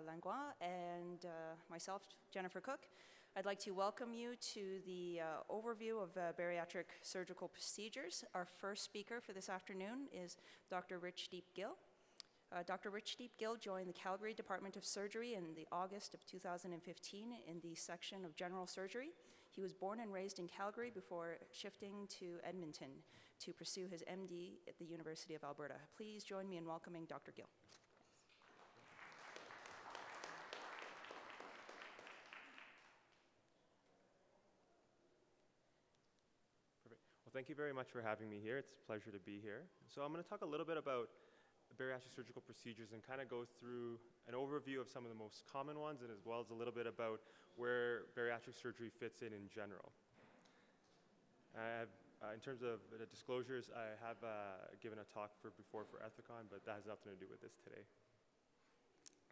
Langlois, and myself, Jennifer Cook. I'd like to welcome you to the overview of bariatric surgical procedures. Our first speaker for this afternoon is Dr. Rich Deep-Gill. Dr. Rich Deep-Gill joined the Calgary Department of Surgery in the August of 2015 in the section of general surgery. He was born and raised in Calgary before shifting to Edmonton to pursue his MD at the University of Alberta. Please join me in welcoming Dr. Gill. Perfect. Well, thank you very much for having me here. It's a pleasure to be here. So I'm going to talk a little bit about bariatric surgical procedures and kind of go through an overview of some of the most common ones, and as well as a little bit about where bariatric surgery fits in general. In terms of the disclosures, I have given a talk before for Ethicon, but that has nothing to do with this today.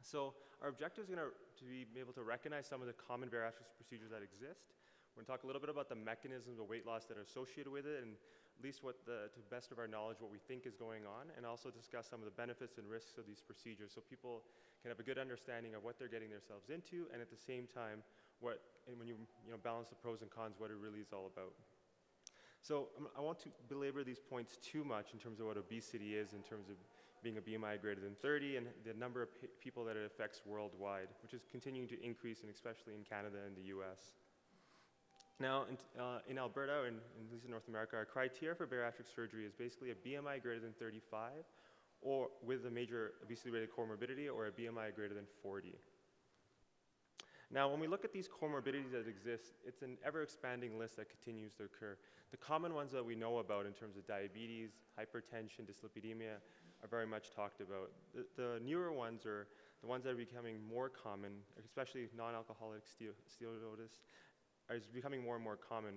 So our objective is going to be able to recognize some of the common bariatric procedures that exist. We're going to talk a little bit about the mechanisms of weight loss that are associated with it, and at least to the best of our knowledge, what we think is going on, and also discuss some of the benefits and risks of these procedures so people can have a good understanding of what they're getting themselves into, and at the same time, when you balance the pros and cons, what it really is all about. So I won't belabor these points too much in terms of what obesity is, in terms of being a BMI greater than 30, and the number of people that it affects worldwide, which is continuing to increase, and especially in Canada and the US. Now, in Alberta, and at least in North America, our criteria for bariatric surgery is basically a BMI greater than 35, or with a major obesity-related comorbidity, or a BMI greater than 40. Now, when we look at these comorbidities that exist, it's an ever-expanding list that continues to occur. The common ones that we know about in terms of diabetes, hypertension, dyslipidemia are very much talked about. The newer ones are the ones that are becoming more common, especially non-alcoholic steatosis, is becoming more and more common.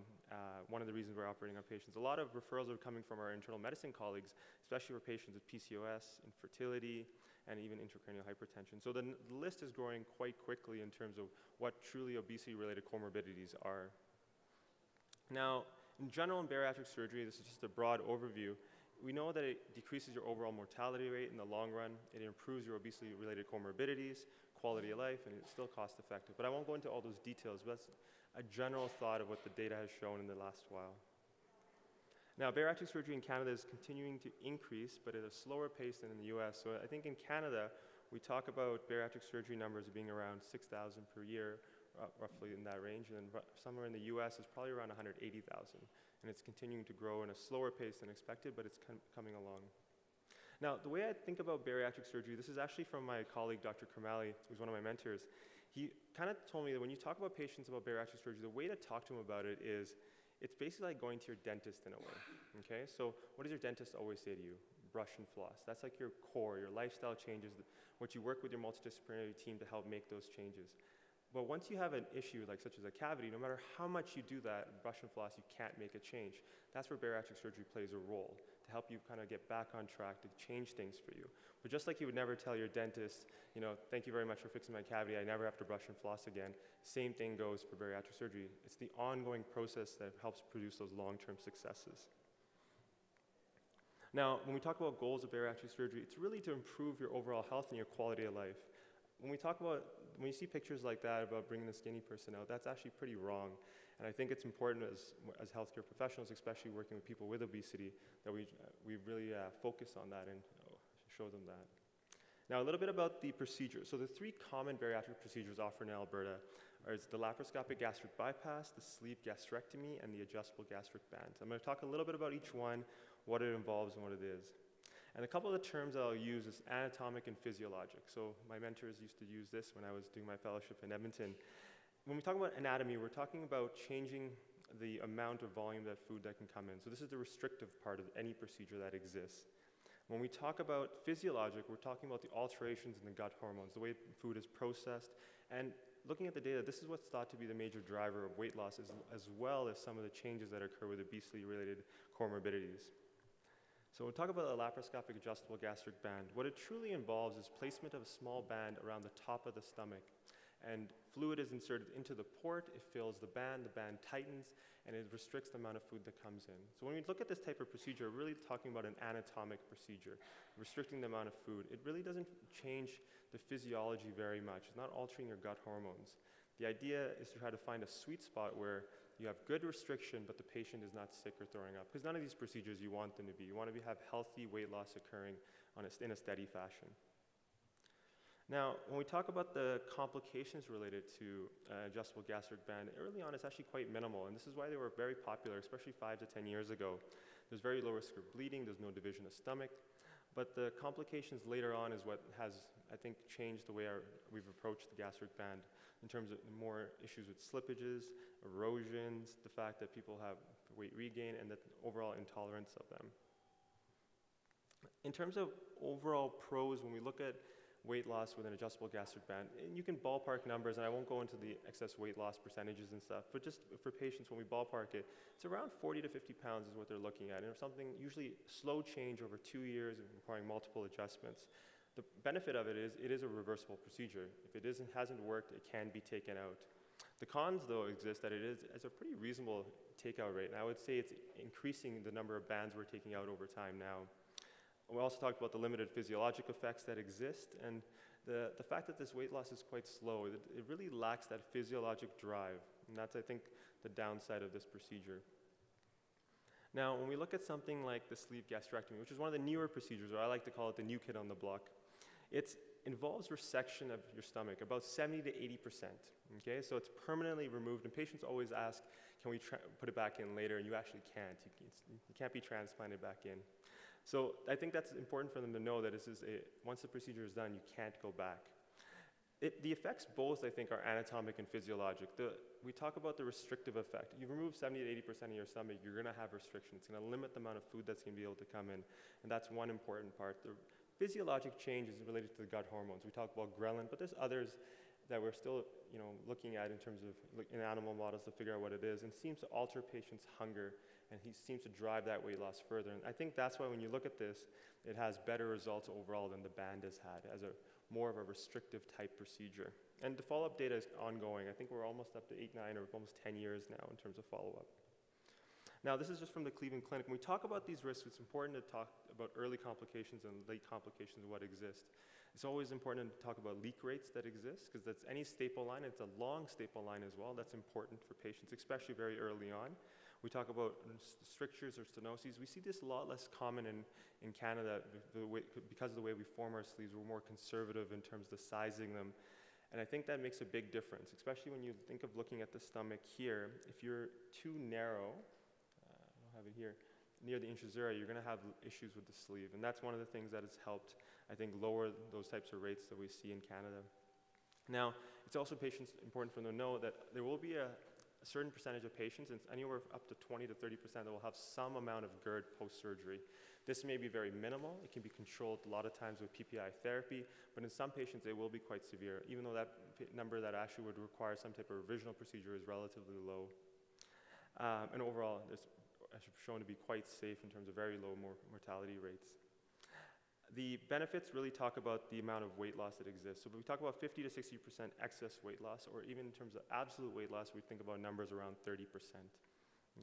One of the reasons we're operating on patients. A lot of referrals are coming from our internal medicine colleagues, especially for patients with PCOS, infertility, and even intracranial hypertension. So the list is growing quite quickly in terms of what truly obesity-related comorbidities are. Now, in general, in bariatric surgery, this is just a broad overview. We know that it decreases your overall mortality rate in the long run. It improves your obesity-related comorbidities, quality of life, and it's still cost-effective. But I won't go into all those details, but that's a general thought of what the data has shown in the last while. Now, bariatric surgery in Canada is continuing to increase, but at a slower pace than in the US. So I think in Canada, we talk about bariatric surgery numbers being around 6,000 per year, roughly in that range. And then somewhere in the US is probably around 180,000. And it's continuing to grow in a slower pace than expected, but it's coming along. Now, the way I think about bariatric surgery, this is actually from my colleague, Dr. Kermali, who's one of my mentors. He kind of told me that when you talk about patients about bariatric surgery, the way to talk to them about it is, it's basically like going to your dentist in a way, okay? So what does your dentist always say to you? Brush and floss. That's like your core, your lifestyle changes, what you work with your multidisciplinary team to help make those changes. But once you have an issue like such as a cavity, no matter how much you do that, brush and floss, you can't make a change. That's where bariatric surgery plays a role, to help you kind of get back on track, to change things for you. But just like you would never tell your dentist, thank you very much for fixing my cavity, I never have to brush and floss again, same thing goes for bariatric surgery. It's the ongoing process that helps produce those long-term successes. Now, when we talk about goals of bariatric surgery, it's really to improve your overall health and your quality of life. When you see pictures like that about bringing the skinny person out, that's actually pretty wrong. And I think it's important as healthcare professionals, especially working with people with obesity, that we really focus on that and show them that. Now, a little bit about the procedure. So the three common bariatric procedures offered in Alberta are the laparoscopic gastric bypass, the sleeve gastrectomy, and the adjustable gastric band. I'm going to talk a little bit about each one, what it involves and what it is. And a couple of the terms I'll use is anatomic and physiologic. So my mentors used to use this when I was doing my fellowship in Edmonton. When we talk about anatomy, we're talking about changing the amount of volume of food that can come in. So this is the restrictive part of any procedure that exists. When we talk about physiologic, we're talking about the alterations in the gut hormones, the way food is processed. And looking at the data, this is what's thought to be the major driver of weight loss, as well as some of the changes that occur with obesity-related comorbidities. So when we talk about a laparoscopic adjustable gastric band, what it truly involves is placement of a small band around the top of the stomach. And fluid is inserted into the port, it fills the band tightens, and it restricts the amount of food that comes in. So when we look at this type of procedure, we're really talking about an anatomic procedure, restricting the amount of food. It really doesn't change the physiology very much. It's not altering your gut hormones. The idea is to try to find a sweet spot where you have good restriction, but the patient is not sick or throwing up. Because none of these procedures you want them to be. You want to have healthy weight loss occurring in a steady fashion. Now, when we talk about the complications related to adjustable gastric band, early on it's actually quite minimal, and this is why they were very popular, especially 5 to 10 years ago. There's very low risk of bleeding, there's no division of stomach, but the complications later on is what has, I think, changed the way we've approached the gastric band in terms of more issues with slippages, erosions, the fact that people have weight regain, and the overall intolerance of them. In terms of overall pros, when we look at weight loss with an adjustable gastric band, and you can ballpark numbers, and I won't go into the excess weight loss percentages and stuff, but just for patients, when we ballpark it, it's around 40 to 50 pounds is what they're looking at, and something usually slow change over 2 years and requiring multiple adjustments. The benefit of it is a reversible procedure. If it hasn't worked, it can be taken out. The cons, though, exist that it is a pretty reasonable takeout rate, and I would say it's increasing the number of bands we're taking out over time now. We also talked about the limited physiologic effects that exist, and the fact that this weight loss is quite slow. It really lacks that physiologic drive, and that's, I think, the downside of this procedure. Now, when we look at something like the sleeve gastrectomy, which is one of the newer procedures, or I like to call it the new kid on the block, it involves resection of your stomach, about 70 to 80%. Okay, so it's permanently removed, and patients always ask, can we put it back in later? And you actually can't. You can't be transplanted back in. So I think that's important for them to know that once the procedure is done, you can't go back. The effects both, I think, are anatomic and physiologic. We talk about the restrictive effect. You remove 70 to 80% of your stomach, you're going to have restriction. It's going to limit the amount of food that's going to be able to come in, and that's one important part. The physiologic change is related to the gut hormones. We talk about ghrelin, but there's others that we're still looking at in terms of in animal models to figure out what it is, and seems to alter patients' hunger, and he seems to drive that weight loss further. And I think that's why when you look at this, it has better results overall than the band has had as more of a restrictive type procedure. And the follow-up data is ongoing. I think we're almost up to 8, 9, or almost 10 years now in terms of follow-up. Now, this is just from the Cleveland Clinic. When we talk about these risks, it's important to talk about early complications and late complications of what exist. It's always important to talk about leak rates that exist, because that's any staple line. It's a long staple line as well. That's important for patients, especially very early on. We talk about strictures or stenoses. We see this a lot less common in Canada because of the way we form our sleeves. We're more conservative in terms of sizing them. And I think that makes a big difference, especially when you think of looking at the stomach here. If you're too narrow, I don't have it here, near the incisura, you're going to have issues with the sleeve. And that's one of the things that has helped, I think, lower those types of rates that we see in Canada. Now, it's also important for them to know that there will be a certain percentage of patients, and anywhere up to 20 to 30%, that will have some amount of GERD post-surgery. This may be very minimal. It can be controlled a lot of times with PPI therapy, but in some patients it will be quite severe, even though that number that actually would require some type of revisional procedure is relatively low. And overall, it's shown to be quite safe in terms of very low mortality rates. The benefits really talk about the amount of weight loss that exists. So if we talk about 50 to 60% excess weight loss, or even in terms of absolute weight loss, we think about numbers around 30%.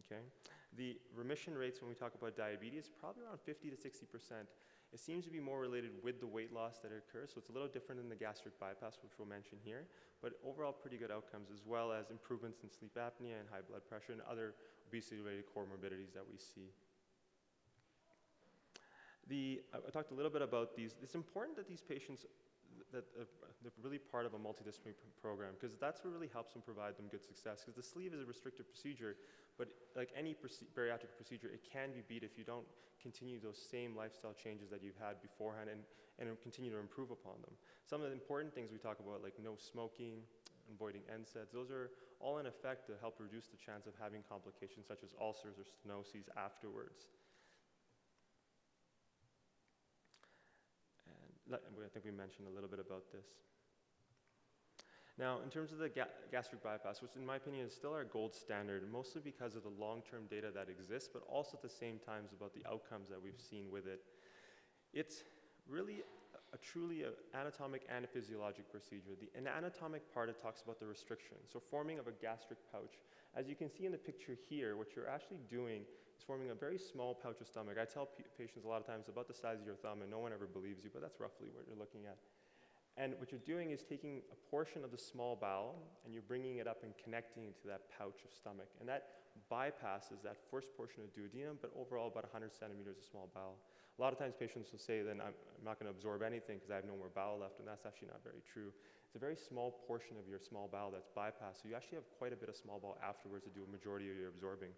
Okay? The remission rates when we talk about diabetes, probably around 50 to 60%. It seems to be more related with the weight loss that occurs, so it's a little different than the gastric bypass, which we'll mention here, but overall pretty good outcomes, as well as improvements in sleep apnea and high blood pressure and other obesity-related comorbidities that we see. I talked a little bit about these. It's important that these patients, they're really part of a multidisciplinary program, because that's what really helps them provide them good success, because the sleeve is a restrictive procedure, but like any bariatric procedure, it can be beat if you don't continue those same lifestyle changes that you've had beforehand and continue to improve upon them. Some of the important things we talk about, like no smoking, avoiding NSAIDs, those are all in effect to help reduce the chance of having complications such as ulcers or stenoses afterwards. I think we mentioned a little bit about this. Now, in terms of the gastric bypass, which in my opinion is still our gold standard, mostly because of the long-term data that exists, but also at the same time about the outcomes that we've seen with it. It's really truly anatomic and a physiologic procedure. In the anatomic part, it talks about the restriction, so forming of a gastric pouch. As you can see in the picture here, what you're actually doing is forming a very small pouch of stomach. I tell patients a lot of times about the size of your thumb, and no one ever believes you, but that's roughly what you're looking at. And what you're doing is taking a portion of the small bowel, and you're bringing it up and connecting it to that pouch of stomach. And that bypasses that first portion of duodenum, but overall about 100 centimeters of small bowel. A lot of times patients will say, then I'm not going to absorb anything because I have no more bowel left, and that's actually not very true. It's a very small portion of your small bowel that's bypassed, so you actually have quite a bit of small bowel afterwards to do a majority of your absorbing.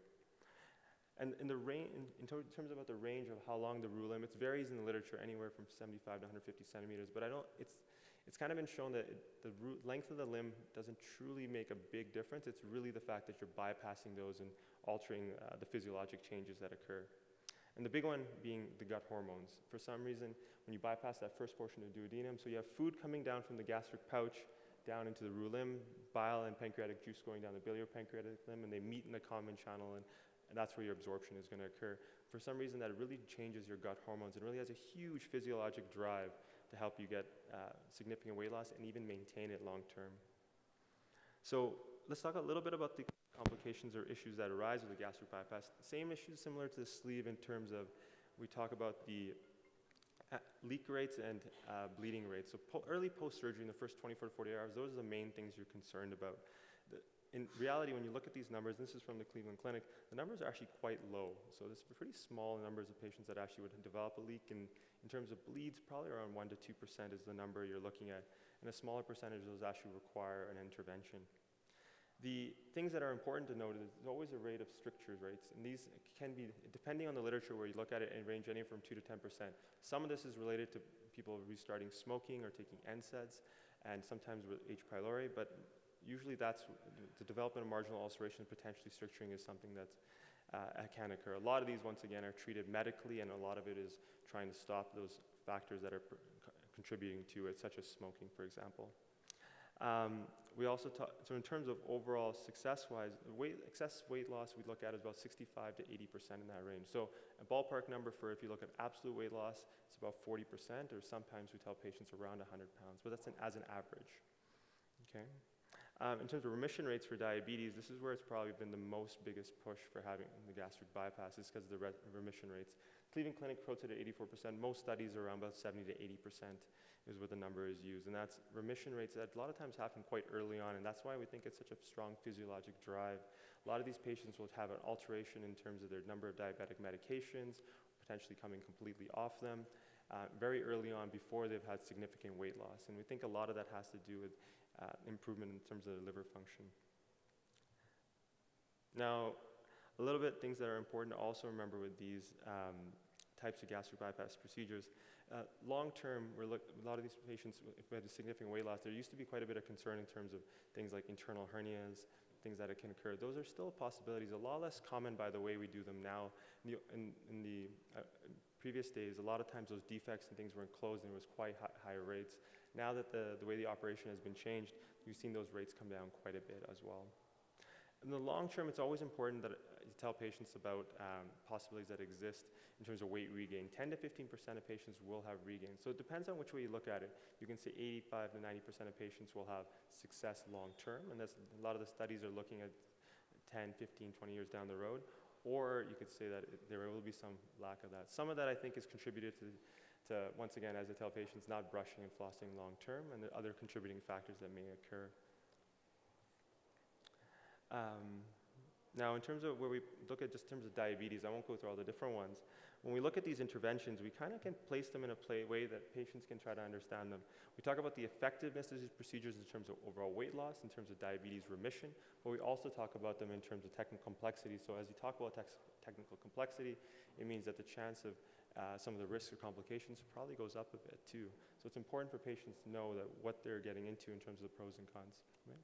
And in terms about the range of how long the roux limb, it varies in the literature anywhere from 75 to 150 centimeters, but it's kind of been shown that the length of the limb doesn't truly make a big difference. It's really the fact that you're bypassing those and altering the physiologic changes that occur. And the big one being the gut hormones. For some reason, when you bypass that first portion of duodenum, so you have food coming down from the gastric pouch down into the roux limb, bile and pancreatic juice going down the biliopancreatic limb, and they meet in the common channel, and that's where your absorption is going to occur. For some reason, that really changes your gut hormones and really has a huge physiologic drive to help you get significant weight loss and even maintain it long term. So let's talk a little bit about the complications or issues that arise with the gastric bypass. Same issues similar to the sleeve in terms of, we talk about the leak rates and bleeding rates. So early post-surgery in the first 24 to 48 hours, those are the main things you're concerned about. In reality, when you look at these numbers, and this is from the Cleveland Clinic, the numbers are actually quite low. So there's pretty small numbers of patients that actually would develop a leak. And in terms of bleeds, probably around 1 to 2% is the number you're looking at. And a smaller percentage of those actually require an intervention. The things that are important to note is there's always a rate of strictures rates. And these can be, depending on the literature where you look at it, and range anywhere from 2 to 10%. Some of this is related to people restarting smoking or taking NSAIDs, and sometimes with H. pylori, but usually that's the development of marginal ulceration, potentially stricturing is something that can occur. A lot of these, once again, are treated medically, and a lot of it is trying to stop those factors that are contributing to it, such as smoking, for example. We also talk, so in terms of overall success-wise, excess weight loss we look at is about 65 to 80% in that range. So a ballpark number for if you look at absolute weight loss, it's about 40%, or sometimes we tell patients around 100 pounds, but that's as an average. Okay. In terms of remission rates for diabetes, this is where it's probably been the biggest push for having the gastric bypass, is because of the remission rates. Cleveland Clinic quotes it at 84%. Most studies are around about 70 to 80% is what the number is used. And that's remission rates that a lot of times happen quite early on, and that's why we think it's such a strong physiologic drive. A lot of these patients will have an alteration in terms of their number of diabetic medications, potentially coming completely off them, very early on before they've had significant weight loss. And we think a lot of that has to do with improvement in terms of the liver function. Now, a little bit things that are important to also remember with these types of gastric bypass procedures. Long term, a lot of these patients, if we had a significant weight loss, there used to be quite a bit of concern in terms of things like internal hernias, things that can occur. Those are still possibilities, a lot less common by the way we do them now. In the previous days, a lot of times those defects and things were enclosed and it was quite higher rates. Now that the way the operation has been changed, we've seen those rates come down quite a bit as well. In the long term, it's always important that you tell patients about possibilities that exist in terms of weight regain. 10 to 15% of patients will have regain. So it depends on which way you look at it. You can say 85 to 90% of patients will have success long term, and that's, a lot of the studies are looking at 10, 15, 20 years down the road. Or you could say that there will be some lack of that. Some of that I think is contributed to once again, as I tell patients, not brushing and flossing long term, and the other contributing factors that may occur. Now, in terms of where we look at just in terms of diabetes, I won't go through all the different ones. When we look at these interventions, we kind of can place them in a way that patients can try to understand them. We talk about the effectiveness of these procedures in terms of overall weight loss, in terms of diabetes remission, but we also talk about them in terms of technical complexity. So as you talk about technical complexity, it means that the chance of some of the risks or complications probably goes up a bit too. So it's important for patients to know that what they're getting into in terms of the pros and cons. Right?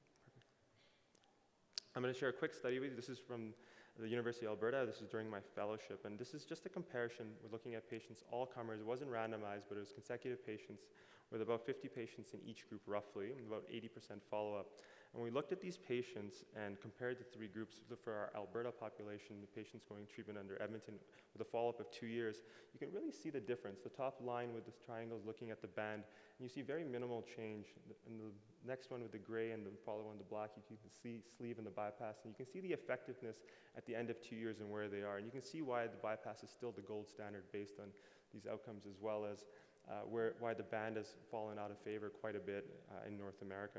I'm going to share a quick study with you. This is from the University of Alberta. This is during my fellowship, and this is just a comparison. We're looking at patients, all comers. It wasn't randomized, but it was consecutive patients with about 50 patients in each group roughly, and about 80% follow-up. And we looked at these patients and compared the three groups. For our Alberta population, the patients going treatment under Edmonton with a follow-up of 2 years, you can really see the difference. The top line with the triangles looking at the band, and you see very minimal change. And the next one with the gray and the follow one, the black, you can see sleeve and the bypass, and you can see the effectiveness at the end of 2 years and where they are. And you can see why the bypass is still the gold standard based on these outcomes, as well as why the band has fallen out of favor quite a bit in North America.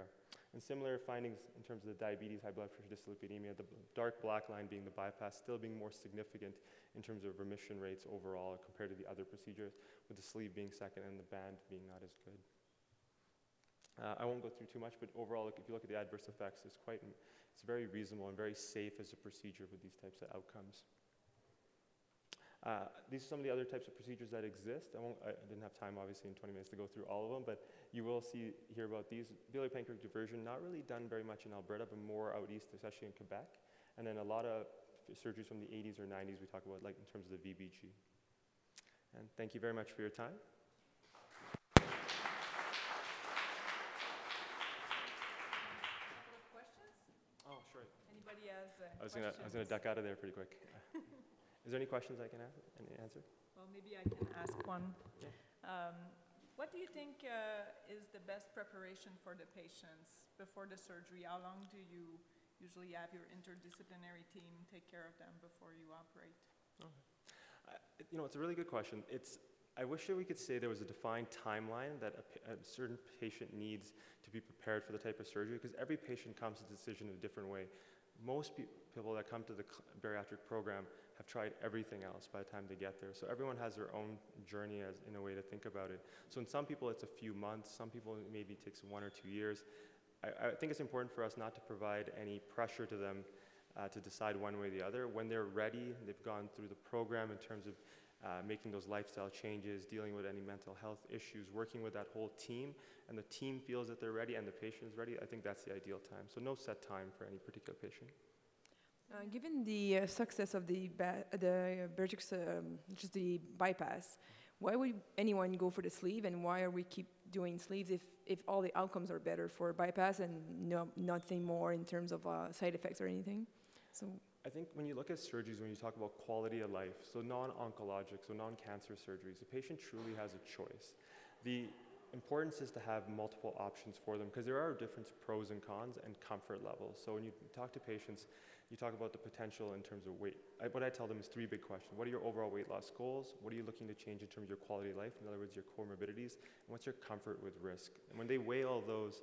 And similar findings in terms of the diabetes, high blood pressure, dyslipidemia, the dark black line being the bypass still being more significant in terms of remission rates overall compared to the other procedures, with the sleeve being second and the band being not as good. I won't go through too much, but overall, if you look at the adverse effects, it's very reasonable and very safe as a procedure with these types of outcomes. These are some of the other types of procedures that exist. I didn't have time, obviously, in 20 minutes to go through all of them, but you will hear about these. Biliary pancreatic diversion, not really done very much in Alberta, but more out east, especially in Quebec. And then a lot of surgeries from the 80s or 90s we talk about, like in terms of the VBG. And thank you very much for your time. Couple of questions? Oh, sure. Anybody has I was gonna duck out of there pretty quick. Is there any questions I can answer? Well, maybe I can ask one. Yeah. What do you think is the best preparation for the patients before the surgery? How long do you usually have your interdisciplinary team take care of them before you operate? Okay. It's a really good question. I wish that we could say there was a defined timeline that a certain patient needs to be prepared for the type of surgery, because every patient comes to the decision in a different way. Most people that come to the bariatric program have tried everything else by the time they get there. So everyone has their own journey in a way to think about it. So in some people, it's a few months. Some people, maybe it takes 1 or 2 years. I think it's important for us not to provide any pressure to them to decide one way or the other. When they're ready, they've gone through the program in terms of making those lifestyle changes, dealing with any mental health issues, working with that whole team, and the team feels that they're ready and the patient is ready, I think that's the ideal time. So no set time for any particular patient. Given the success of the bariatric, just the bypass, why would anyone go for the sleeve, and why are we keep doing sleeves if all the outcomes are better for bypass and nothing more in terms of side effects or anything? So I think when you look at surgeries, when you talk about quality of life, so non-oncologic, so non-cancer surgeries, the patient truly has a choice. The importance is to have multiple options for them, because there are different pros and cons and comfort levels. So when you talk to patients, you talk about the potential in terms of weight. What I tell them is 3 big questions. What are your overall weight loss goals? What are you looking to change in terms of your quality of life? In other words, your comorbidities. And what's your comfort with risk? And when they weigh all those,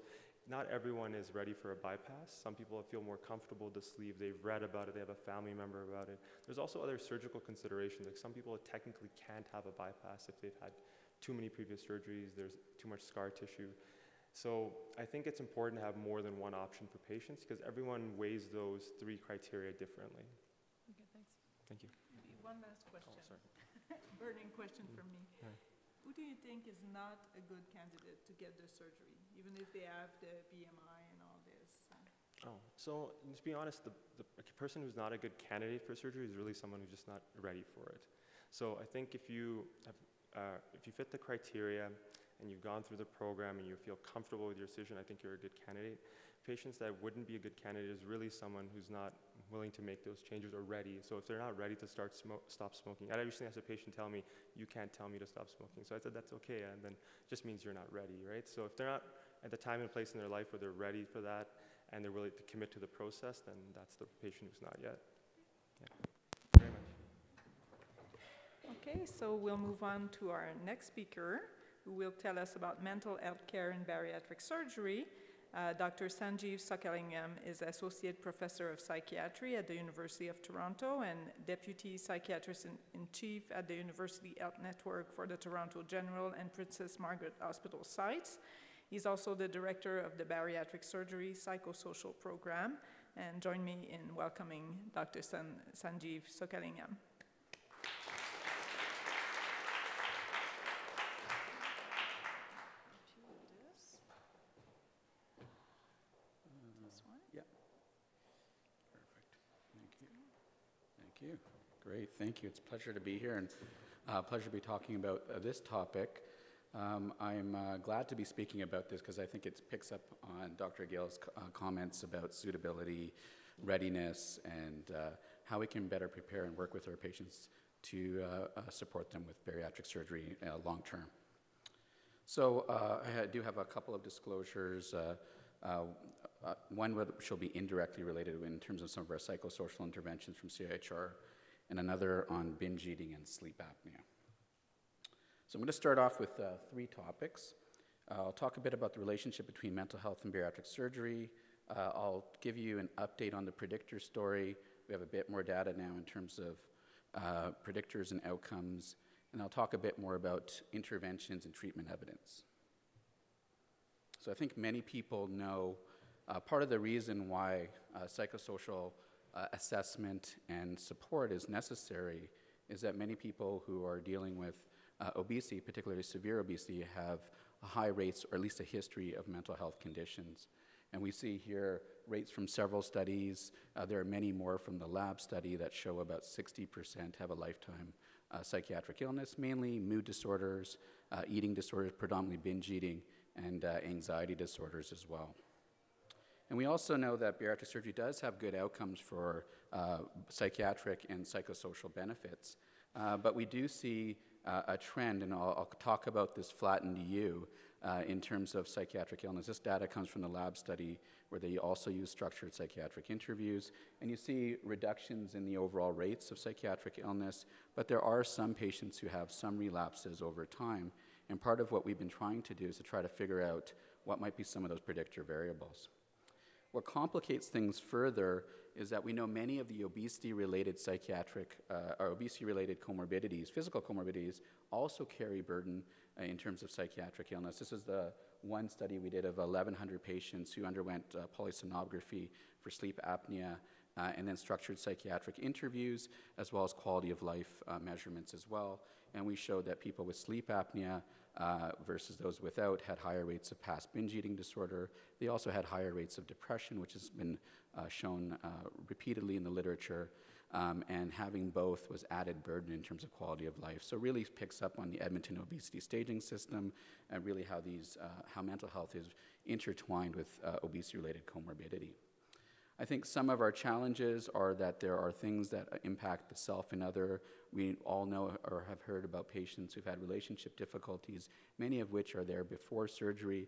not everyone is ready for a bypass. Some people feel more comfortable with the sleeve. They've read about it. They have a family member about it. There's also other surgical considerations. Like some people technically can't have a bypass if they've had too many previous surgeries. There's too much scar tissue. So I think it's important to have more than one option for patients, because everyone weighs those 3 criteria differently. Okay, thanks. Thank you. Maybe one last question. Oh, sorry. Burning question from me. Yeah. Who do you think is not a good candidate to get the surgery, even if they have the BMI and all this? So to be honest, the person who's not a good candidate for surgery is really someone who's just not ready for it. So I think if you fit the criteria and you've gone through the program and you feel comfortable with your decision, I think you're a good candidate. Patients that wouldn't be a good candidate is really someone who's not willing to make those changes or ready. So if they're not ready to stop smoking, I recently had a patient tell me, you can't tell me to stop smoking. So I said, that's okay, and then it just means you're not ready, right? So if they're not at the time and place in their life where they're ready for that and they're willing to commit to the process, then that's the patient who's not yet. Yeah. Very much. Okay, so we'll move on to our next speaker, who will tell us about mental health care and bariatric surgery. Dr. Sanjeev Sokalingam is Associate Professor of Psychiatry at the University of Toronto and Deputy Psychiatrist-in-Chief at the University Health Network for the Toronto General and Princess Margaret Hospital sites. He's also the Director of the Bariatric Surgery Psychosocial Program. And join me in welcoming Dr. Sanjeev Sokalingam. Thank you. Great, thank you. It's a pleasure to be here and a pleasure to be talking about this topic. I'm glad to be speaking about this because I think it picks up on Dr. Gale's comments about suitability, readiness, and how we can better prepare and work with our patients to support them with bariatric surgery long term. So I do have a couple of disclosures. One which will be indirectly related in terms of some of our psychosocial interventions from CIHR, and another on binge eating and sleep apnea. So I'm going to start off with 3 topics. I'll talk a bit about the relationship between mental health and bariatric surgery. I'll give you an update on the predictor story. We have a bit more data now in terms of predictors and outcomes. And I'll talk a bit more about interventions and treatment evidence. So I think many people know part of the reason why psychosocial assessment and support is necessary is that many people who are dealing with obesity, particularly severe obesity, have high rates or at least a history of mental health conditions. And we see here rates from several studies. There are many more from the lab study that show about 60% have a lifetime psychiatric illness, mainly mood disorders, eating disorders, predominantly binge eating, and anxiety disorders as well. And we also know that bariatric surgery does have good outcomes for psychiatric and psychosocial benefits. But we do see a trend, and I'll talk about this flattened U in terms of psychiatric illness. This data comes from the lab study where they also use structured psychiatric interviews, and you see reductions in the overall rates of psychiatric illness, but there are some patients who have some relapses over time, and part of what we've been trying to do is to try to figure out what might be some of those predictor variables. What complicates things further is that we know many of the obesity-related psychiatric or obesity-related comorbidities, physical comorbidities, also carry burden in terms of psychiatric illness. This is the one study we did of 1,100 patients who underwent polysomnography for sleep apnea and then structured psychiatric interviews, as well as quality of life measurements as well. And we showed that people with sleep apnea versus those without had higher rates of past binge eating disorder. They also had higher rates of depression, which has been shown repeatedly in the literature, and having both was added burden in terms of quality of life. So really picks up on the Edmonton obesity staging system and really how mental health is intertwined with obesity-related comorbidity. I think some of our challenges are that there are things that impact the self and other. We all know or have heard about patients who've had relationship difficulties, many of which are there before surgery,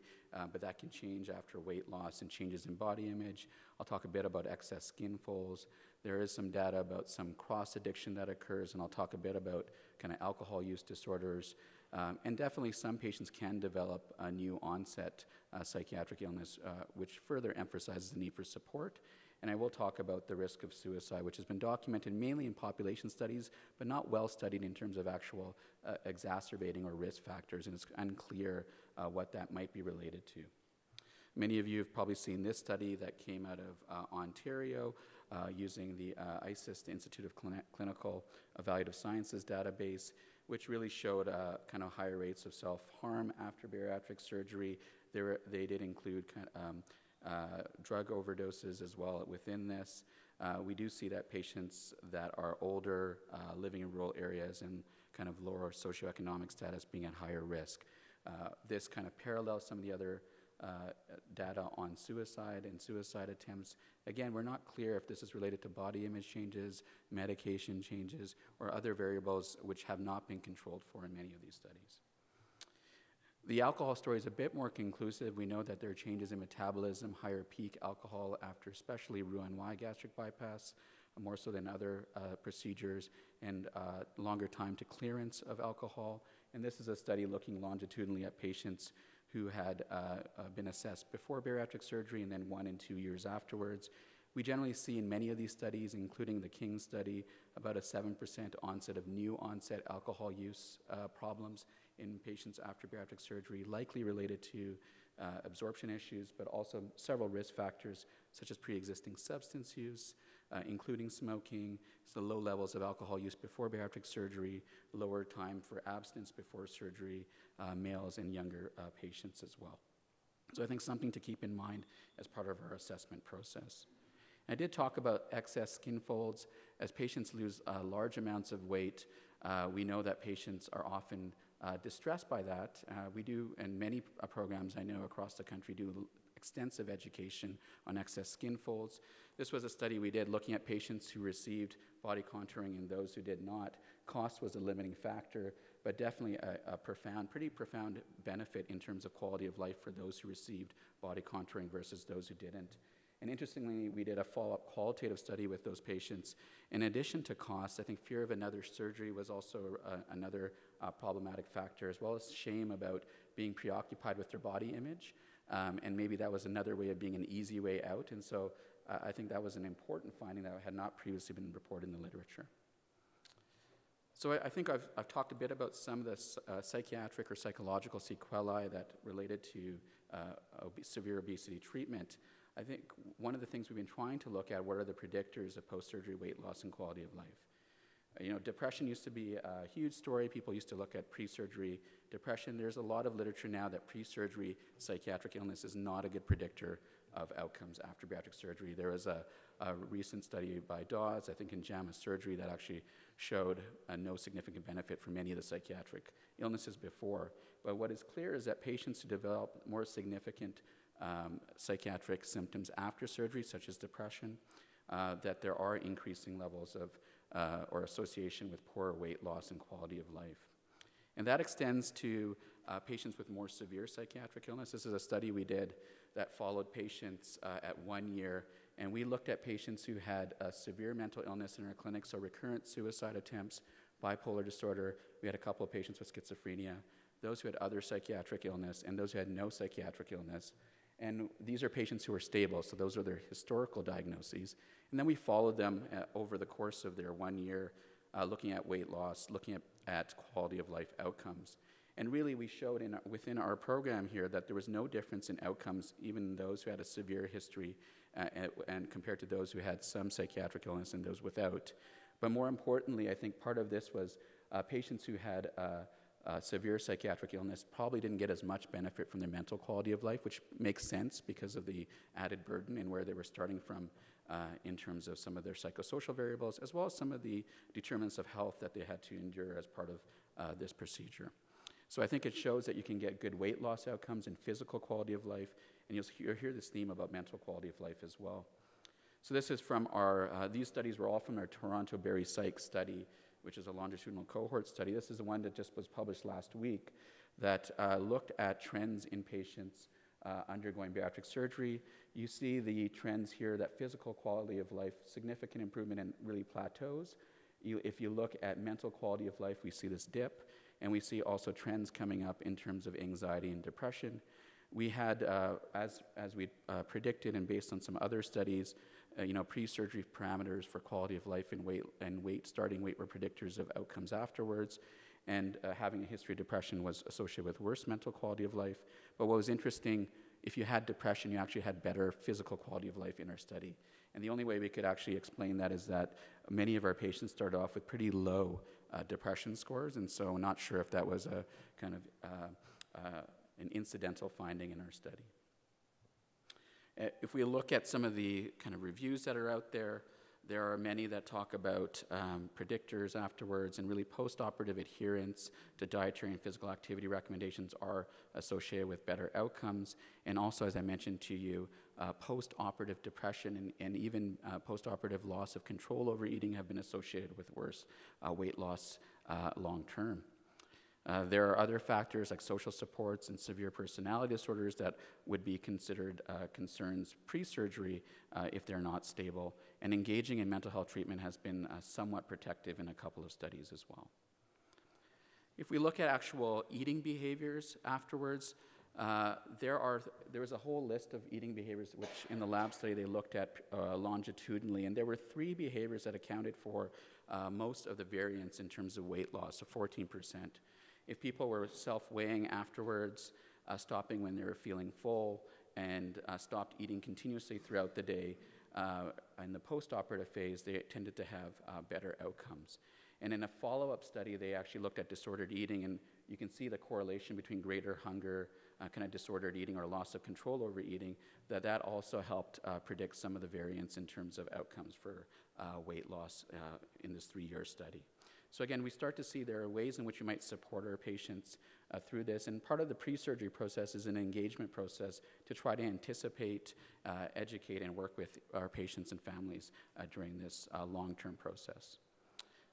but that can change after weight loss and changes in body image. I'll talk a bit about excess skin folds. There is some data about some cross-addiction that occurs, and I'll talk a bit about kind of alcohol use disorders. And definitely some patients can develop a new onset psychiatric illness, which further emphasizes the need for support. And I will talk about the risk of suicide, which has been documented mainly in population studies, but not well studied in terms of actual exacerbating or risk factors, and it's unclear what that might be related to. Many of you have probably seen this study that came out of Ontario using the ISIS, the Institute of Clinical Evaluative Sciences database, which really showed kind of higher rates of self-harm after bariatric surgery. They did include drug overdoses as well within this. We do see that patients that are older, living in rural areas and kind of lower socioeconomic status being at higher risk. This kind of parallels some of the other data on suicide and suicide attempts. Again, we're not clear if this is related to body image changes, medication changes, or other variables which have not been controlled for in many of these studies. The alcohol story is a bit more conclusive. We know that there are changes in metabolism, higher peak alcohol after especially Roux-en-Y gastric bypass, more so than other procedures, and longer time to clearance of alcohol. And this is a study looking longitudinally at patients who had been assessed before bariatric surgery and then 1 and 2 years afterwards. We generally see in many of these studies, including the King study, about a 7% onset of new onset alcohol use problems in patients after bariatric surgery, likely related to absorption issues, but also several risk factors such as pre-existing substance use, including smoking, so low levels of alcohol use before bariatric surgery, lower time for abstinence before surgery, males and younger patients as well. So I think something to keep in mind as part of our assessment process. I did talk about excess skin folds. As patients lose large amounts of weight, we know that patients are often distressed by that. We do, and many programs I know across the country do extensive education on excess skin folds. This was a study we did looking at patients who received body contouring and those who did not. Cost was a limiting factor, but definitely a pretty profound benefit in terms of quality of life for those who received body contouring versus those who didn't. And interestingly, we did a follow-up qualitative study with those patients. In addition to cost, I think fear of another surgery was also another problematic factor, as well as shame about being preoccupied with their body image. And maybe that was another way of being an easy way out. And so I think that was an important finding that had not previously been reported in the literature. So I think I've talked a bit about some of the psychiatric or psychological sequelae that related to severe obesity treatment. I think one of the things we've been trying to look at, what are the predictors of post-surgery weight loss and quality of life? Depression used to be a huge story. People used to look at pre-surgery depression. There's a lot of literature now that pre-surgery psychiatric illness is not a good predictor of outcomes after bariatric surgery. There was a recent study by Dawes, I think in JAMA Surgery, that actually showed no significant benefit for many of the psychiatric illnesses before. But what is clear is that patients who develop more significant psychiatric symptoms after surgery, such as depression, that there are increasing levels of or association with poorer weight loss and quality of life. And that extends to patients with more severe psychiatric illness. This is a study we did that followed patients at 1 year, and we looked at patients who had severe mental illness in our clinic, so recurrent suicide attempts, bipolar disorder. We had a couple of patients with schizophrenia, those who had other psychiatric illness, and those who had no psychiatric illness. And these are patients who are stable, so those are their historical diagnoses. And then we followed them over the course of their 1 year, looking at weight loss, looking at quality of life outcomes. And really, we showed within our program here that there was no difference in outcomes, even those who had a severe history and compared to those who had some psychiatric illness and those without. But more importantly, I think part of this was patients who had severe psychiatric illness probably didn't get as much benefit from their mental quality of life, which makes sense because of the added burden and where they were starting from in terms of some of their psychosocial variables, as well as some of the determinants of health that they had to endure as part of this procedure. So I think it shows that you can get good weight loss outcomes and physical quality of life, and you'll hear this theme about mental quality of life as well. So this is from these studies were all from our Toronto Barry Psych study, which is a longitudinal cohort study. This is the one that just was published last week that looked at trends in patients undergoing bariatric surgery. You see the trends here, that physical quality of life, significant improvement and really plateaus. If you look at mental quality of life, we see this dip, and we see also trends coming up in terms of anxiety and depression. We had, as we predicted and based on some other studies, pre-surgery parameters for quality of life and starting weight were predictors of outcomes afterwards. And having a history of depression was associated with worse mental quality of life. But what was interesting, if you had depression, you actually had better physical quality of life in our study. And the only way we could actually explain that is that many of our patients started off with pretty low depression scores, and so I'm not sure if that was a kind of an incidental finding in our study. If we look at some of the kind of reviews that are out there, there are many that talk about predictors afterwards, and really post-operative adherence to dietary and physical activity recommendations are associated with better outcomes. And also, as I mentioned to you, post-operative depression and even post-operative loss of control over eating have been associated with worse weight loss long-term. There are other factors like social supports and severe personality disorders that would be considered concerns pre-surgery if they're not stable. And engaging in mental health treatment has been somewhat protective in a couple of studies as well. If we look at actual eating behaviors afterwards, there was a whole list of eating behaviors which in the lab study they looked at longitudinally, and there were 3 behaviors that accounted for most of the variance in terms of weight loss, so 14%. If people were self-weighing afterwards, stopping when they were feeling full, and stopped eating continuously throughout the day, in the post-operative phase, they tended to have better outcomes. And in a follow-up study, they actually looked at disordered eating, and you can see the correlation between greater hunger, kind of disordered eating or loss of control over eating, that also helped predict some of the variance in terms of outcomes for weight loss in this 3-year study. So again, we start to see there are ways in which we might support our patients through this. And part of the pre-surgery process is an engagement process to try to anticipate, educate, and work with our patients and families during this long-term process.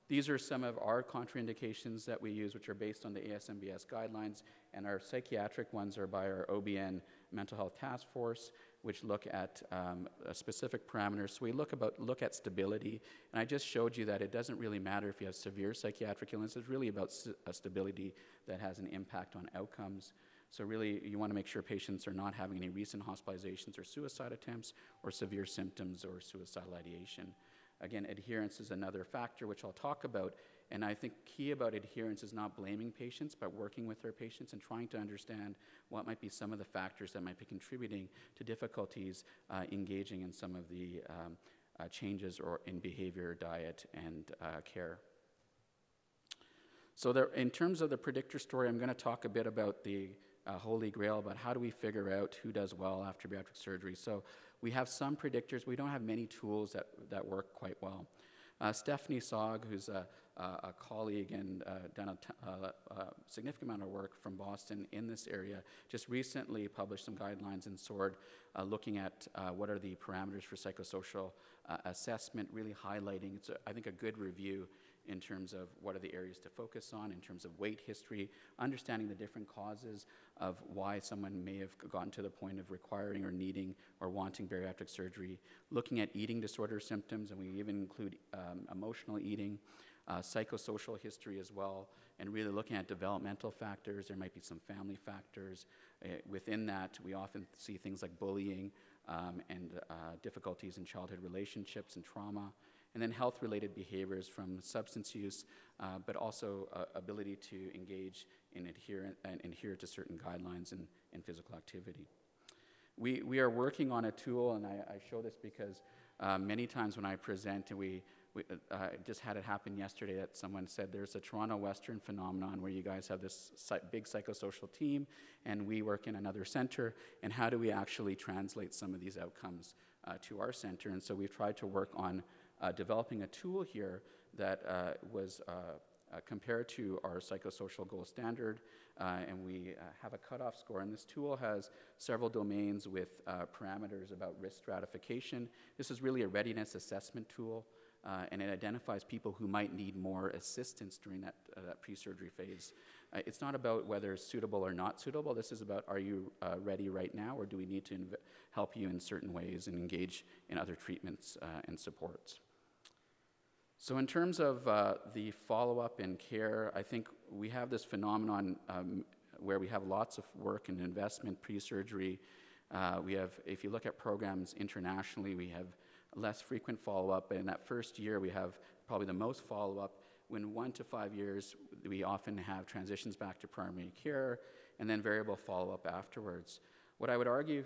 These are some of our contraindications that we use, which are based on the ASMBS guidelines, and our psychiatric ones are by our OBN Mental Health Task Force, which look at specific parameters. So we look at stability, and I just showed you that it doesn't really matter if you have severe psychiatric illness. It's really about stability that has an impact on outcomes. So really, you want to make sure patients are not having any recent hospitalizations or suicide attempts or severe symptoms or suicidal ideation. Again, adherence is another factor, which I'll talk about. And I think key about adherence is not blaming patients, but working with their patients and trying to understand what might be some of the factors that might be contributing to difficulties engaging in some of the changes or in behavior, diet, and care. So there, in terms of the predictor story, I'm going to talk a bit about the holy grail, about how do we figure out who does well after bariatric surgery. So we have some predictors. We don't have many tools that work quite well. Stephanie Sogg, who's a colleague and done a significant amount of work from Boston in this area, just recently published some guidelines in SWORD looking at what are the parameters for psychosocial assessment, really highlighting, it's I think a good review in terms of what are the areas to focus on, in terms of weight history, understanding the different causes of why someone may have gotten to the point of requiring or needing or wanting bariatric surgery, looking at eating disorder symptoms, and we even include emotional eating, psychosocial history as well, and really looking at developmental factors. There might be some family factors. Within that, we often see things like bullying and difficulties in childhood relationships and trauma. And then health-related behaviors from substance use, but also ability to engage in adhere to certain guidelines in physical activity. We are working on a tool, and I show this because many times when I present, and we just had it happen yesterday that someone said there's a Toronto Western phenomenon where you guys have this big psychosocial team, and we work in another center, and how do we actually translate some of these outcomes to our center? And so we've tried to work on developing a tool here that was compared to our psychosocial gold standard, and we have a cutoff score. And this tool has several domains with parameters about risk stratification. This is really a readiness assessment tool, and it identifies people who might need more assistance during that pre-surgery phase. It's not about whether it's suitable or not suitable. This is about, are you ready right now, or do we need to help you in certain ways and engage in other treatments and supports? So in terms of the follow-up and care, I think we have this phenomenon where we have lots of work and investment pre-surgery. We have, if you look at programs internationally, we have less frequent follow-up, but in that first year we have probably the most follow-up. When 1 to 5 years, we often have transitions back to primary care and then variable follow-up afterwards. What I would argue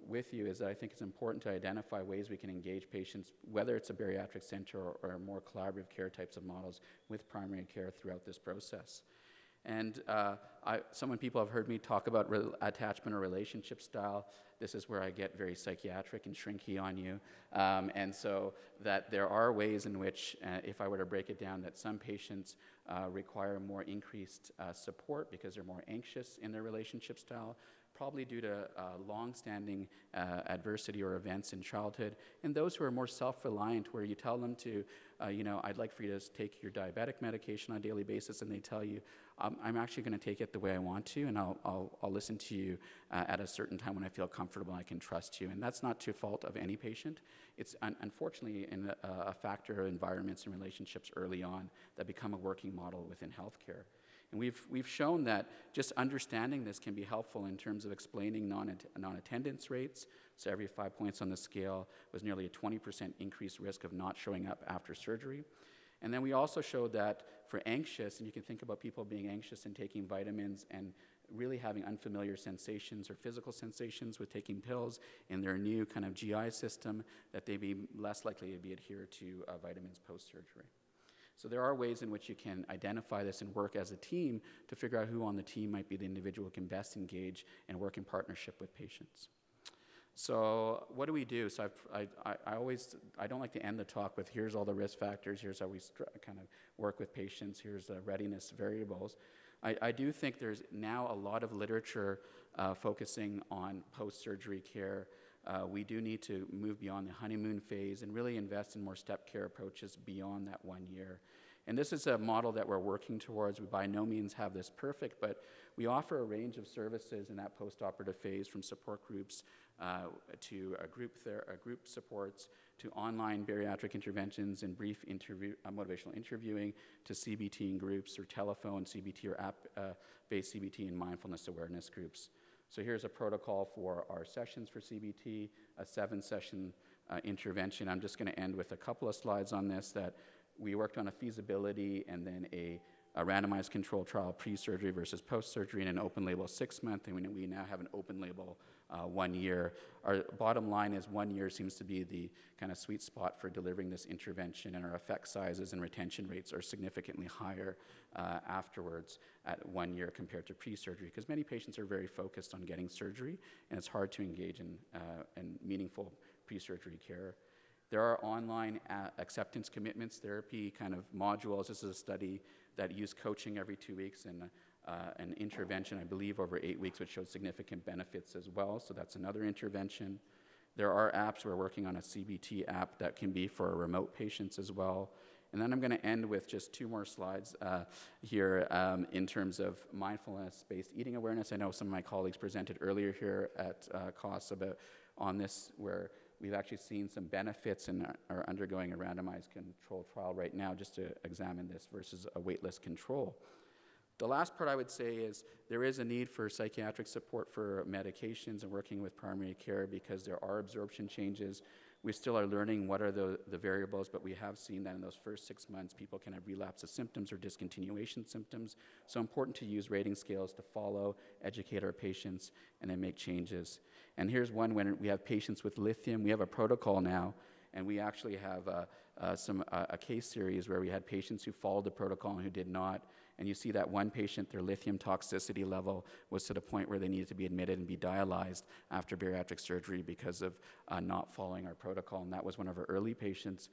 with you is that I think it's important to identify ways we can engage patients, whether it's a bariatric center or more collaborative care types of models with primary care throughout this process. And when people have heard me talk about attachment or relationship style, this is where I get very psychiatric and shrinky on you. And so that there are ways in which, if I were to break it down, that some patients require more increased support because they're more anxious in their relationship style, probably due to long-standing adversity or events in childhood, and those who are more self-reliant, where you tell them to, I'd like for you to take your diabetic medication on a daily basis, and they tell you, I'm actually going to take it the way I want to, and I'll listen to you at a certain time when I feel comfortable and I can trust you. And that's not to fault of any patient. It's unfortunately a factor of environments and relationships early on that become a working model within healthcare. And we've shown that just understanding this can be helpful in terms of explaining non-attendance rates. So every 5 points on the scale was nearly a 20% increased risk of not showing up after surgery. And then we also showed that for anxious, and you can think about people being anxious and taking vitamins and really having unfamiliar sensations or physical sensations with taking pills in their new kind of GI system, that they'd be less likely to be adhered to vitamins post-surgery. So there are ways in which you can identify this and work as a team to figure out who on the team might be the individual who can best engage and work in partnership with patients. So what do we do? So I don't like to end the talk with here's all the risk factors, here's how we kind of work with patients, here's the readiness variables. I do think there's now a lot of literature focusing on post-surgery care. We do need to move beyond the honeymoon phase and really invest in more step care approaches beyond that 1 year. And this is a model that we're working towards. We by no means have this perfect, but we offer a range of services in that post-operative phase, from support groups to group supports, to online bariatric interventions and brief motivational interviewing, to CBT in groups, or telephone CBT or app-based CBT and mindfulness awareness groups. So here's a protocol for our sessions for CBT, a 7-session intervention. I'm just going to end with a couple of slides on this. That we worked on a feasibility and then a randomized control trial pre-surgery versus post-surgery, and an open label 6-month, and we now have an open label 1 year. Our bottom line is 1 year seems to be the kind of sweet spot for delivering this intervention, and our effect sizes and retention rates are significantly higher afterwards at 1 year compared to pre-surgery, because many patients are very focused on getting surgery, and it's hard to engage in meaningful pre-surgery care. There are online acceptance commitments therapy kind of modules. This is a study that used coaching every 2 weeks and an intervention, I believe, over 8 weeks, which showed significant benefits as well. So that's another intervention. There are apps. We're working on a CBT app that can be for remote patients as well. And then I'm going to end with just 2 more slides here in terms of mindfulness-based eating awareness. I know some of my colleagues presented earlier here at COS on this, where we've actually seen some benefits and are undergoing a randomized control trial right now just to examine this versus a waitlist control. The last part I would say is there is a need for psychiatric support for medications and working with primary care, because there are absorption changes. We still are learning what are the variables, but we have seen that in those first 6 months, people can have relapse of symptoms or discontinuation symptoms. So important to use rating scales to follow, educate our patients, and then make changes. And here's one when we have patients with lithium. We have a protocol now, and we actually have a case series where we had patients who followed the protocol and who did not. And you see that one patient, their lithium toxicity level was to the point where they needed to be admitted and be dialyzed after bariatric surgery because of not following our protocol. And that was one of our early patients.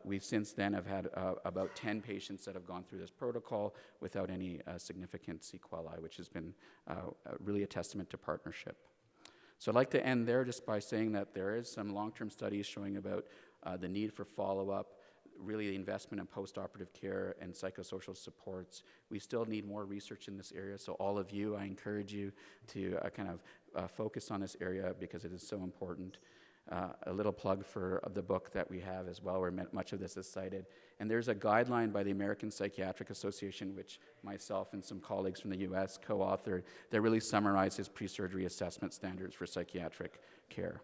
We since then have had about 10 patients that have gone through this protocol without any significant sequelae, which has been really a testament to partnership. So I'd like to end there just by saying that there is some long-term studies showing about the need for follow-up, really the investment in post-operative care and psychosocial supports. We still need more research in this area, so all of you, I encourage you to kind of focus on this area because it is so important. A little plug for the book that we have as well, where much of this is cited. And there's a guideline by the American Psychiatric Association, which myself and some colleagues from the US co-authored, that really summarizes pre-surgery assessment standards for psychiatric care.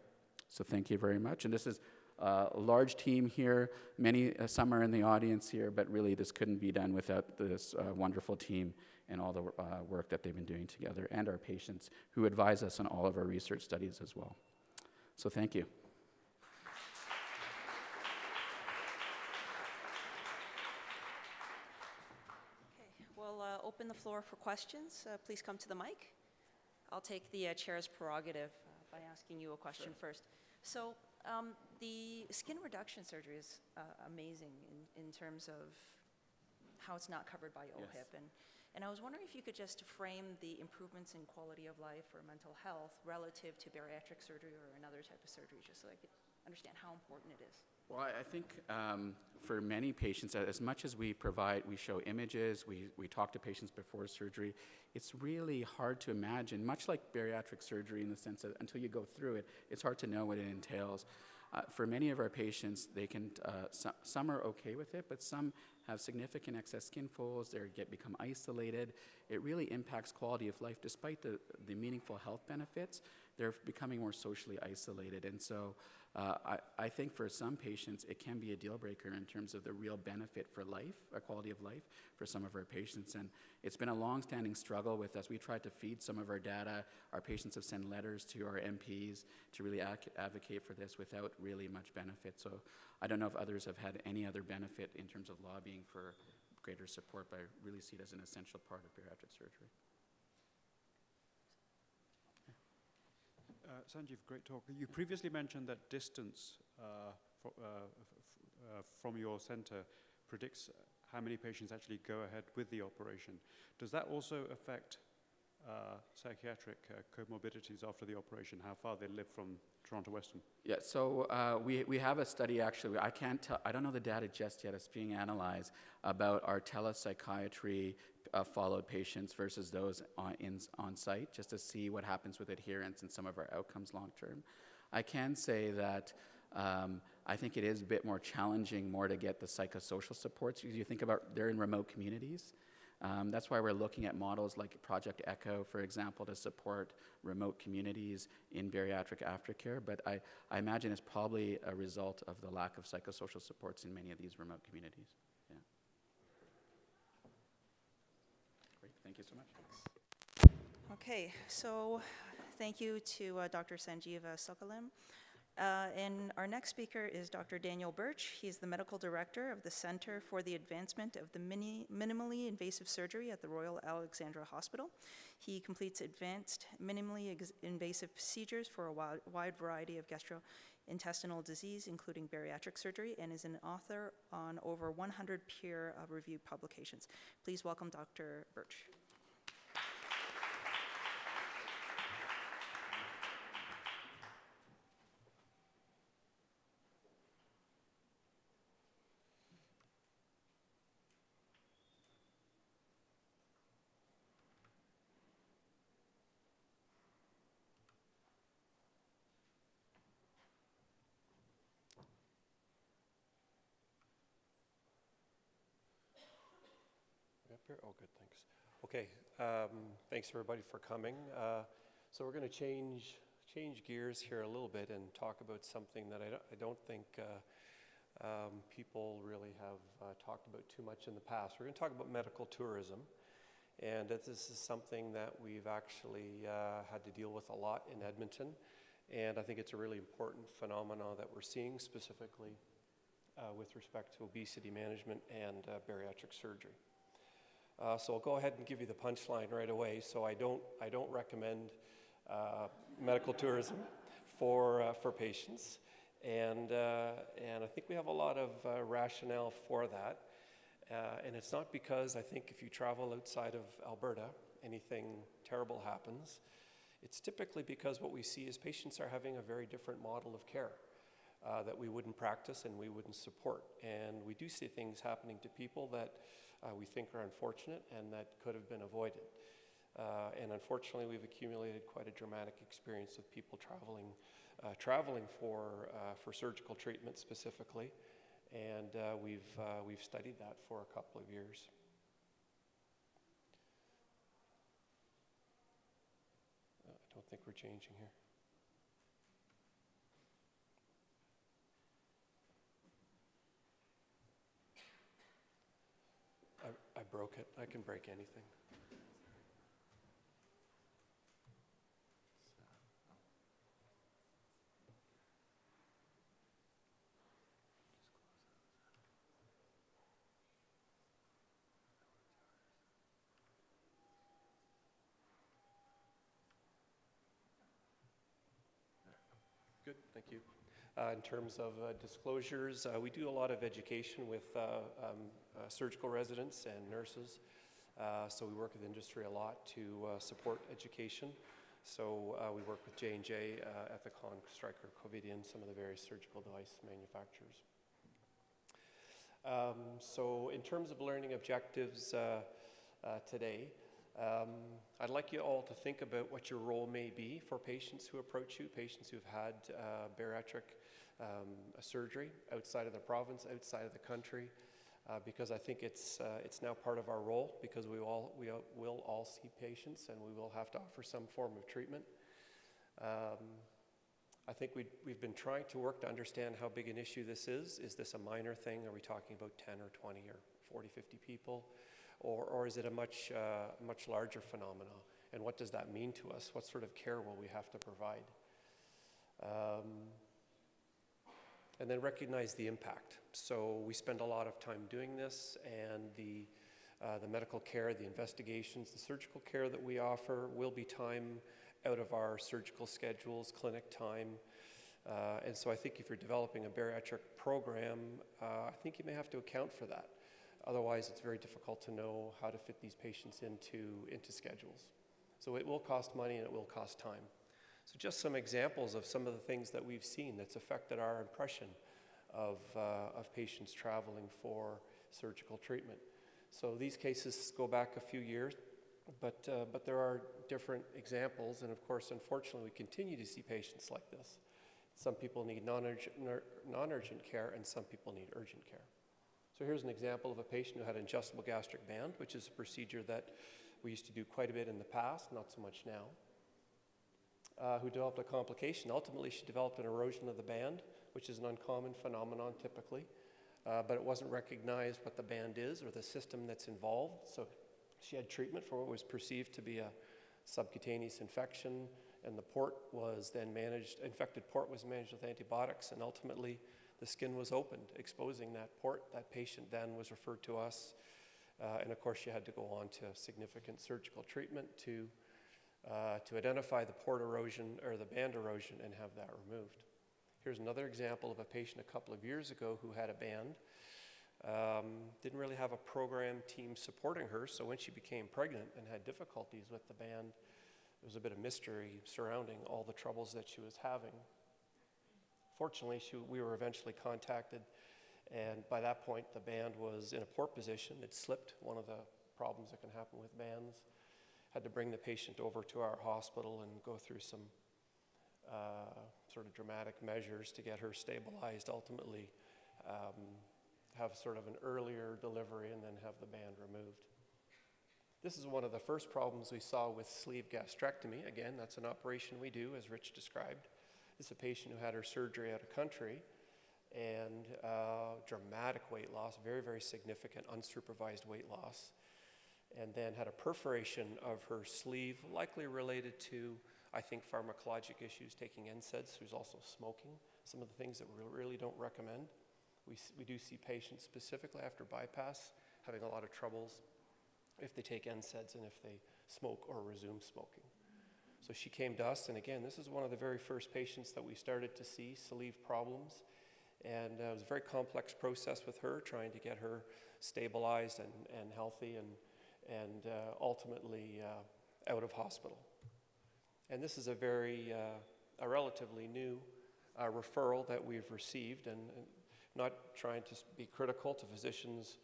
So thank you very much. And this is a large team here. Some are in the audience here, but really this couldn't be done without this wonderful team and all the work that they've been doing together, and our patients who advise us on all of our research studies as well. So thank you. Okay, we'll open the floor for questions. Please come to the mic. I'll take the chair's prerogative by asking you a question first. So the skin reduction surgery is amazing in terms of how it's not covered by OHIP. Yes. And I was wondering if you could just frame the improvements in quality of life or mental health relative to bariatric surgery or another type of surgery, just so I could understand how important it is. Well, I think for many patients, as much as we show images, we talk to patients before surgery, it's really hard to imagine, much like bariatric surgery in the sense that until you go through it, it's hard to know what it entails. For many of our patients, they can, some are okay with it, but some have significant excess skin folds, they become isolated. It really impacts quality of life. Despite the meaningful health benefits, they're becoming more socially isolated. And so I think for some patients, it can be a deal breaker in terms of the real benefit for life, quality of life for some of our patients. And it's been a long-standing struggle with us. We tried to feed some of our data. Our patients have sent letters to our MPs to really advocate for this without really much benefit. So I don't know if others have had any other benefit in terms of lobbying for greater support, but I really see it as an essential part of bariatric surgery. Sanjeev, great talk. You previously mentioned that distance from your center predicts how many patients actually go ahead with the operation. Does that also affect psychiatric comorbidities after the operation, how far they live from Toronto Western? Yeah, so we have a study actually. I can't tell, I don't know the data just yet. It's being analyzed about our telepsychiatry followed patients versus those on site, just to see what happens with adherence and some of our outcomes long term. I can say that I think it is a bit more challenging to get the psychosocial supports. You think about, they're in remote communities. That's why we're looking at models like Project ECHO, for example, to support remote communities in bariatric aftercare. But I imagine it's probably a result of the lack of psychosocial supports in many of these remote communities. Yeah. Great, thank you so much. Okay, so thank you to Dr. Sanjeev Sukalam. And our next speaker is Dr. Daniel Birch. He's the Medical Director of the Center for the Advancement of the Minimally Invasive Surgery at the Royal Alexandra Hospital. He completes advanced minimally invasive procedures for a wide variety of gastrointestinal disease, including bariatric surgery, and is an author on over 100 peer-reviewed publications. Please welcome Dr. Birch. Oh, good, thanks. Okay, thanks everybody for coming. So we're going to change gears here a little bit and talk about something that I don't think people really have talked about too much in the past. We're going to talk about medical tourism, and this is something that we've actually had to deal with a lot in Edmonton, and I think it's a really important phenomenon that we're seeing specifically with respect to obesity management and bariatric surgery. So I'll go ahead and give you the punchline right away. So I don't recommend medical tourism for patients, and I think we have a lot of rationale for that. And it's not because I think if you travel outside of Alberta, anything terrible happens. It's typically because what we see is patients are having a very different model of care that we wouldn't practice and we wouldn't support. And we do see things happening to people that we think are unfortunate and that could have been avoided. And unfortunately, we've accumulated quite a dramatic experience with people traveling for surgical treatment specifically, and we've studied that for a couple of years. I don't think we're changing here. I broke it. I can break anything. Good, thank you. In terms of disclosures, we do a lot of education with surgical residents and nurses. So we work with industry a lot to support education. So we work with J&J, Ethicon, Stryker, Covidien, some of the various surgical device manufacturers. So in terms of learning objectives today, I'd like you all to think about what your role may be for patients who approach you, patients who've had bariatric surgery outside of the province, outside of the country, because I think it's now part of our role, because we will all see patients and we will have to offer some form of treatment. I think we've been trying to work to understand how big an issue this is. Is this a minor thing? Are we talking about 10 or 20 or 40, 50 people? Or is it a much larger phenomenon? And what does that mean to us? What sort of care will we have to provide? And then recognize the impact. So we spend a lot of time doing this, and the medical care, the investigations, the surgical care that we offer will be time out of our surgical schedules, clinic time. And so I think if you're developing a bariatric program, I think you may have to account for that. Otherwise, it's very difficult to know how to fit these patients into schedules. So it will cost money and it will cost time. So just some examples of some of the things that we've seen that's affected our impression of patients traveling for surgical treatment. So these cases go back a few years, but there are different examples, and of course, unfortunately, we continue to see patients like this. Some people need non-urgent care, and some people need urgent care. So here's an example of a patient who had an adjustable gastric band, which is a procedure that we used to do quite a bit in the past, not so much now, who developed a complication. Ultimately, she developed an erosion of the band, which is an uncommon phenomenon typically, but it wasn't recognized what the band is or the system that's involved. So she had treatment for what was perceived to be a subcutaneous infection, and the port was then managed, infected port was managed with antibiotics, and ultimately the skin was opened, exposing that port. That patient then was referred to us, and of course she had to go on to significant surgical treatment to identify the port erosion or the band erosion and have that removed. Here's another example of a patient a couple of years ago who had a band. Didn't really have a program team supporting her, so when she became pregnant and had difficulties with the band, there was a bit of mystery surrounding all the troubles that she was having. Fortunately, we were eventually contacted, and by that point, the band was in a poor position. It slipped, one of the problems that can happen with bands. Had to bring the patient over to our hospital and go through some sort of dramatic measures to get her stabilized, ultimately have sort of an earlier delivery and then have the band removed. This is one of the first problems we saw with sleeve gastrectomy. Again, that's an operation we do, as Rich described. This is a patient who had her surgery out of country and dramatic weight loss, very, very significant unsupervised weight loss, and then had a perforation of her sleeve, likely related to, I think, pharmacologic issues, taking NSAIDs. There's also smoking, some of the things that we really don't recommend. We do see patients specifically after bypass having a lot of troubles if they take NSAIDs and if they smoke or resume smoking. So she came to us, and again, this is one of the very first patients that we started to see sleeve problems, and it was a very complex process with her, trying to get her stabilized and healthy and ultimately out of hospital. And this is a relatively new referral that we've received, and not trying to be critical to physicians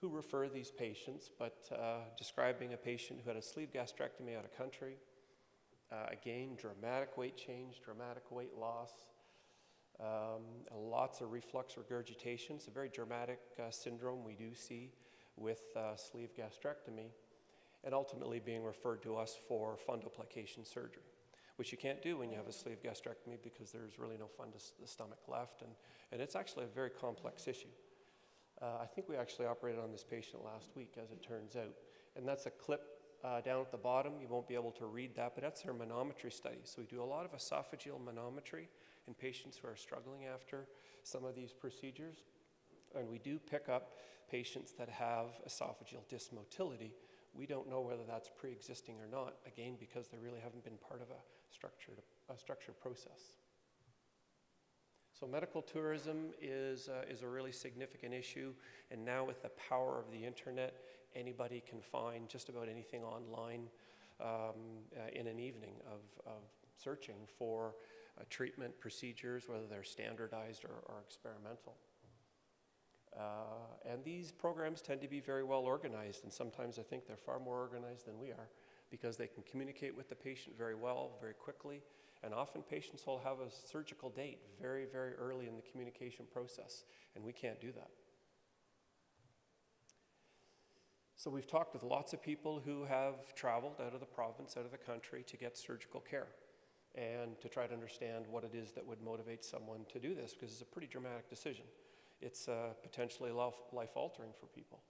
who refer these patients, but describing a patient who had a sleeve gastrectomy out of country. Again, dramatic weight change, dramatic weight loss, lots of reflux regurgitation. It's a very dramatic syndrome we do see with sleeve gastrectomy, and ultimately being referred to us for fundoplication surgery, which you can't do when you have a sleeve gastrectomy because there's really no fundus to the stomach left, and it's actually a very complex issue. I think we actually operated on this patient last week, as it turns out, and that's a clip down at the bottom. You won't be able to read that, but that's our manometry study. So we do a lot of esophageal manometry in patients who are struggling after some of these procedures, and we do pick up patients that have esophageal dysmotility. We don't know whether that's pre-existing or not, again, because they really haven't been part of a structured process. So medical tourism is a really significant issue, and now with the power of the internet, anybody can find just about anything online in an evening of searching for treatment procedures, whether they're standardized or experimental. And these programs tend to be very well organized, and sometimes I think they're far more organized than we are, because they can communicate with the patient very well, very quickly, and often patients will have a surgical date very, very early in the communication process, and we can't do that. So we've talked with lots of people who have traveled out of the province, out of the country, to get surgical care, and to try to understand what it is that would motivate someone to do this, because it's a pretty dramatic decision. It's potentially life-altering for people.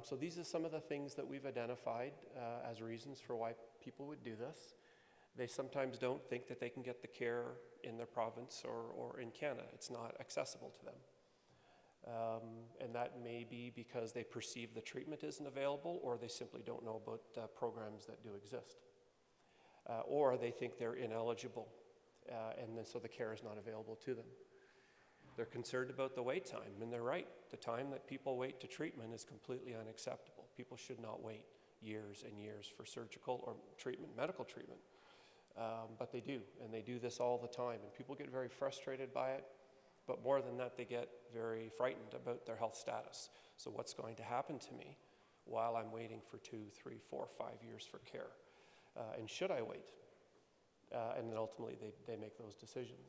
So these are some of the things that we've identified as reasons for why people would do this. They sometimes don't think that they can get the care in their province or in Canada. It's not accessible to them. And that may be because they perceive the treatment isn't available, or they simply don't know about programs that do exist. or they think they're ineligible, and then so the care is not available to them. They're concerned about the wait time, and they're right. The time that people wait to treatment is completely unacceptable. People should not wait years and years for surgical or treatment, medical treatment. But they do, and they do this all the time, and people get very frustrated by it, but more than that, they get very frightened about their health status. So what's going to happen to me while I'm waiting for 2, 3, 4, 5 years for care? And should I wait? And then ultimately, they make those decisions.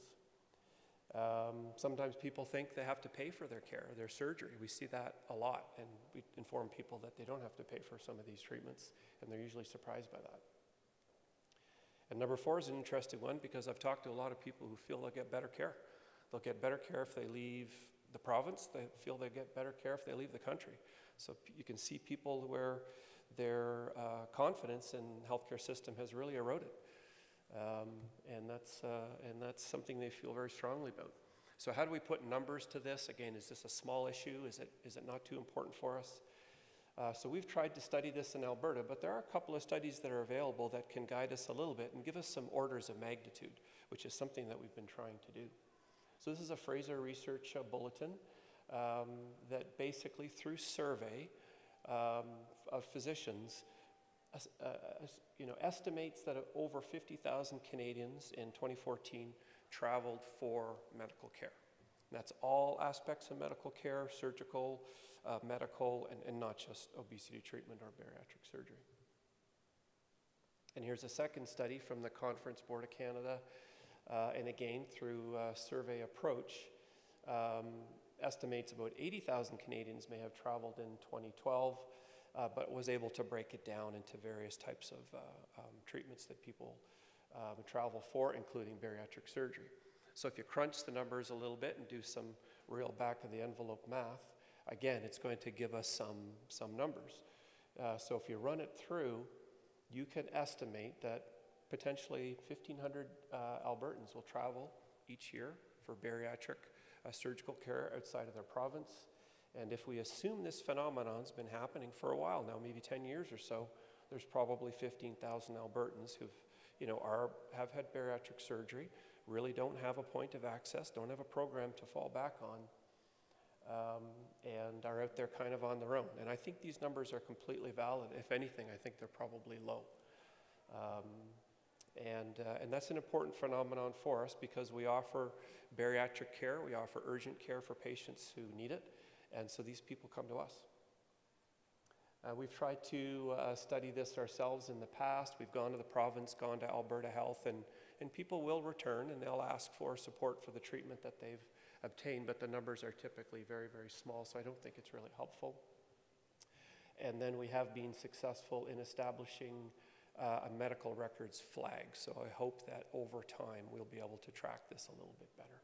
Sometimes people think they have to pay for their care, their surgery. We see that a lot, and we inform people that they don't have to pay for some of these treatments, and they're usually surprised by that. And number 4 is an interesting one because I've talked to a lot of people who feel they'll get better care. They'll get better care if they leave the province. They feel they get better care if they leave the country. So you can see people where their confidence in the healthcare system has really eroded. And that's something they feel very strongly about. So how do we put numbers to this? Again, is this a small issue? Is it not too important for us? So we've tried to study this in Alberta, but there are a couple of studies that are available that can guide us a little bit and give us some orders of magnitude, which is something that we've been trying to do. So this is a Fraser Research bulletin that basically, through survey of physicians, estimates that over 50,000 Canadians in 2014 traveled for medical care. And that's all aspects of medical care, surgical, medical, and not just obesity treatment or bariatric surgery. And here's a second study from the Conference Board of Canada, and again, through survey approach, estimates about 80,000 Canadians may have traveled in 2012, but was able to break it down into various types of treatments that people travel for, including bariatric surgery. So if you crunch the numbers a little bit and do some real back-of-the-envelope math, again, it's going to give us some numbers. So if you run it through, you can estimate that potentially 1,500 Albertans will travel each year for bariatric surgical care outside of their province. And if we assume this phenomenon's been happening for a while now, maybe 10 years or so, there's probably 15,000 Albertans who've, have had bariatric surgery, really don't have a point of access, don't have a program to fall back on, and are out there kind of on their own. And I think these numbers are completely valid. If anything, I think they're probably low. And that's an important phenomenon for us because we offer bariatric care, we offer urgent care for patients who need it, and so these people come to us. We've tried to study this ourselves in the past. We've gone to the province, gone to Alberta Health, and people will return and they'll ask for support for the treatment that they've obtained, but the numbers are typically very, very small, so I don't think it's really helpful. And then we have been successful in establishing a medical records flag, so I hope that over time we'll be able to track this a little bit better.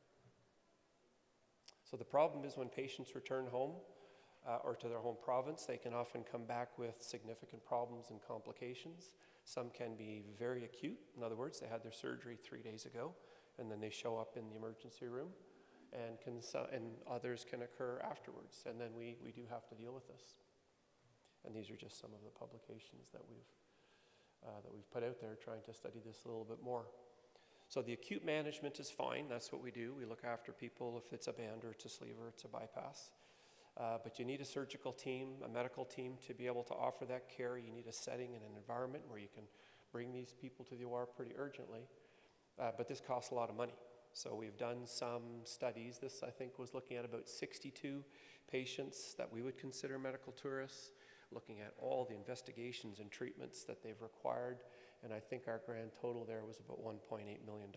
So the problem is when patients return home or to their home province, they can often come back with significant problems and complications. Some can be very acute. In other words, they had their surgery 3 days ago, and then they show up in the emergency room, and others can occur afterwards, and then we do have to deal with this. And these are just some of the publications that we've put out there trying to study this a little bit more. So the acute management is fine. That's what we do. We look after people if it's a band or it's a sleeve or it's a bypass. But you need a surgical team, a medical team to be able to offer that care. You need a setting and an environment where you can bring these people to the OR pretty urgently. But this costs a lot of money. So we've done some studies. This, I think, was looking at about 62 patients that we would consider medical tourists, looking at all the investigations and treatments that they've required. And I think our grand total there was about $1.8 million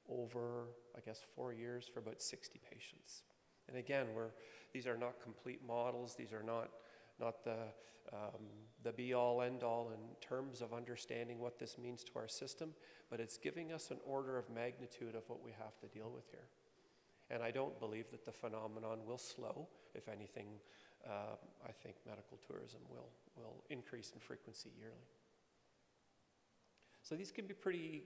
over, I guess, 4 years for about 60 patients. And again, these are not complete models. These are not the be-all, end-all in terms of understanding what this means to our system, but it's giving us an order of magnitude of what we have to deal with here. And I don't believe that the phenomenon will slow. If anything, I think medical tourism will increase in frequency yearly. So these can be pretty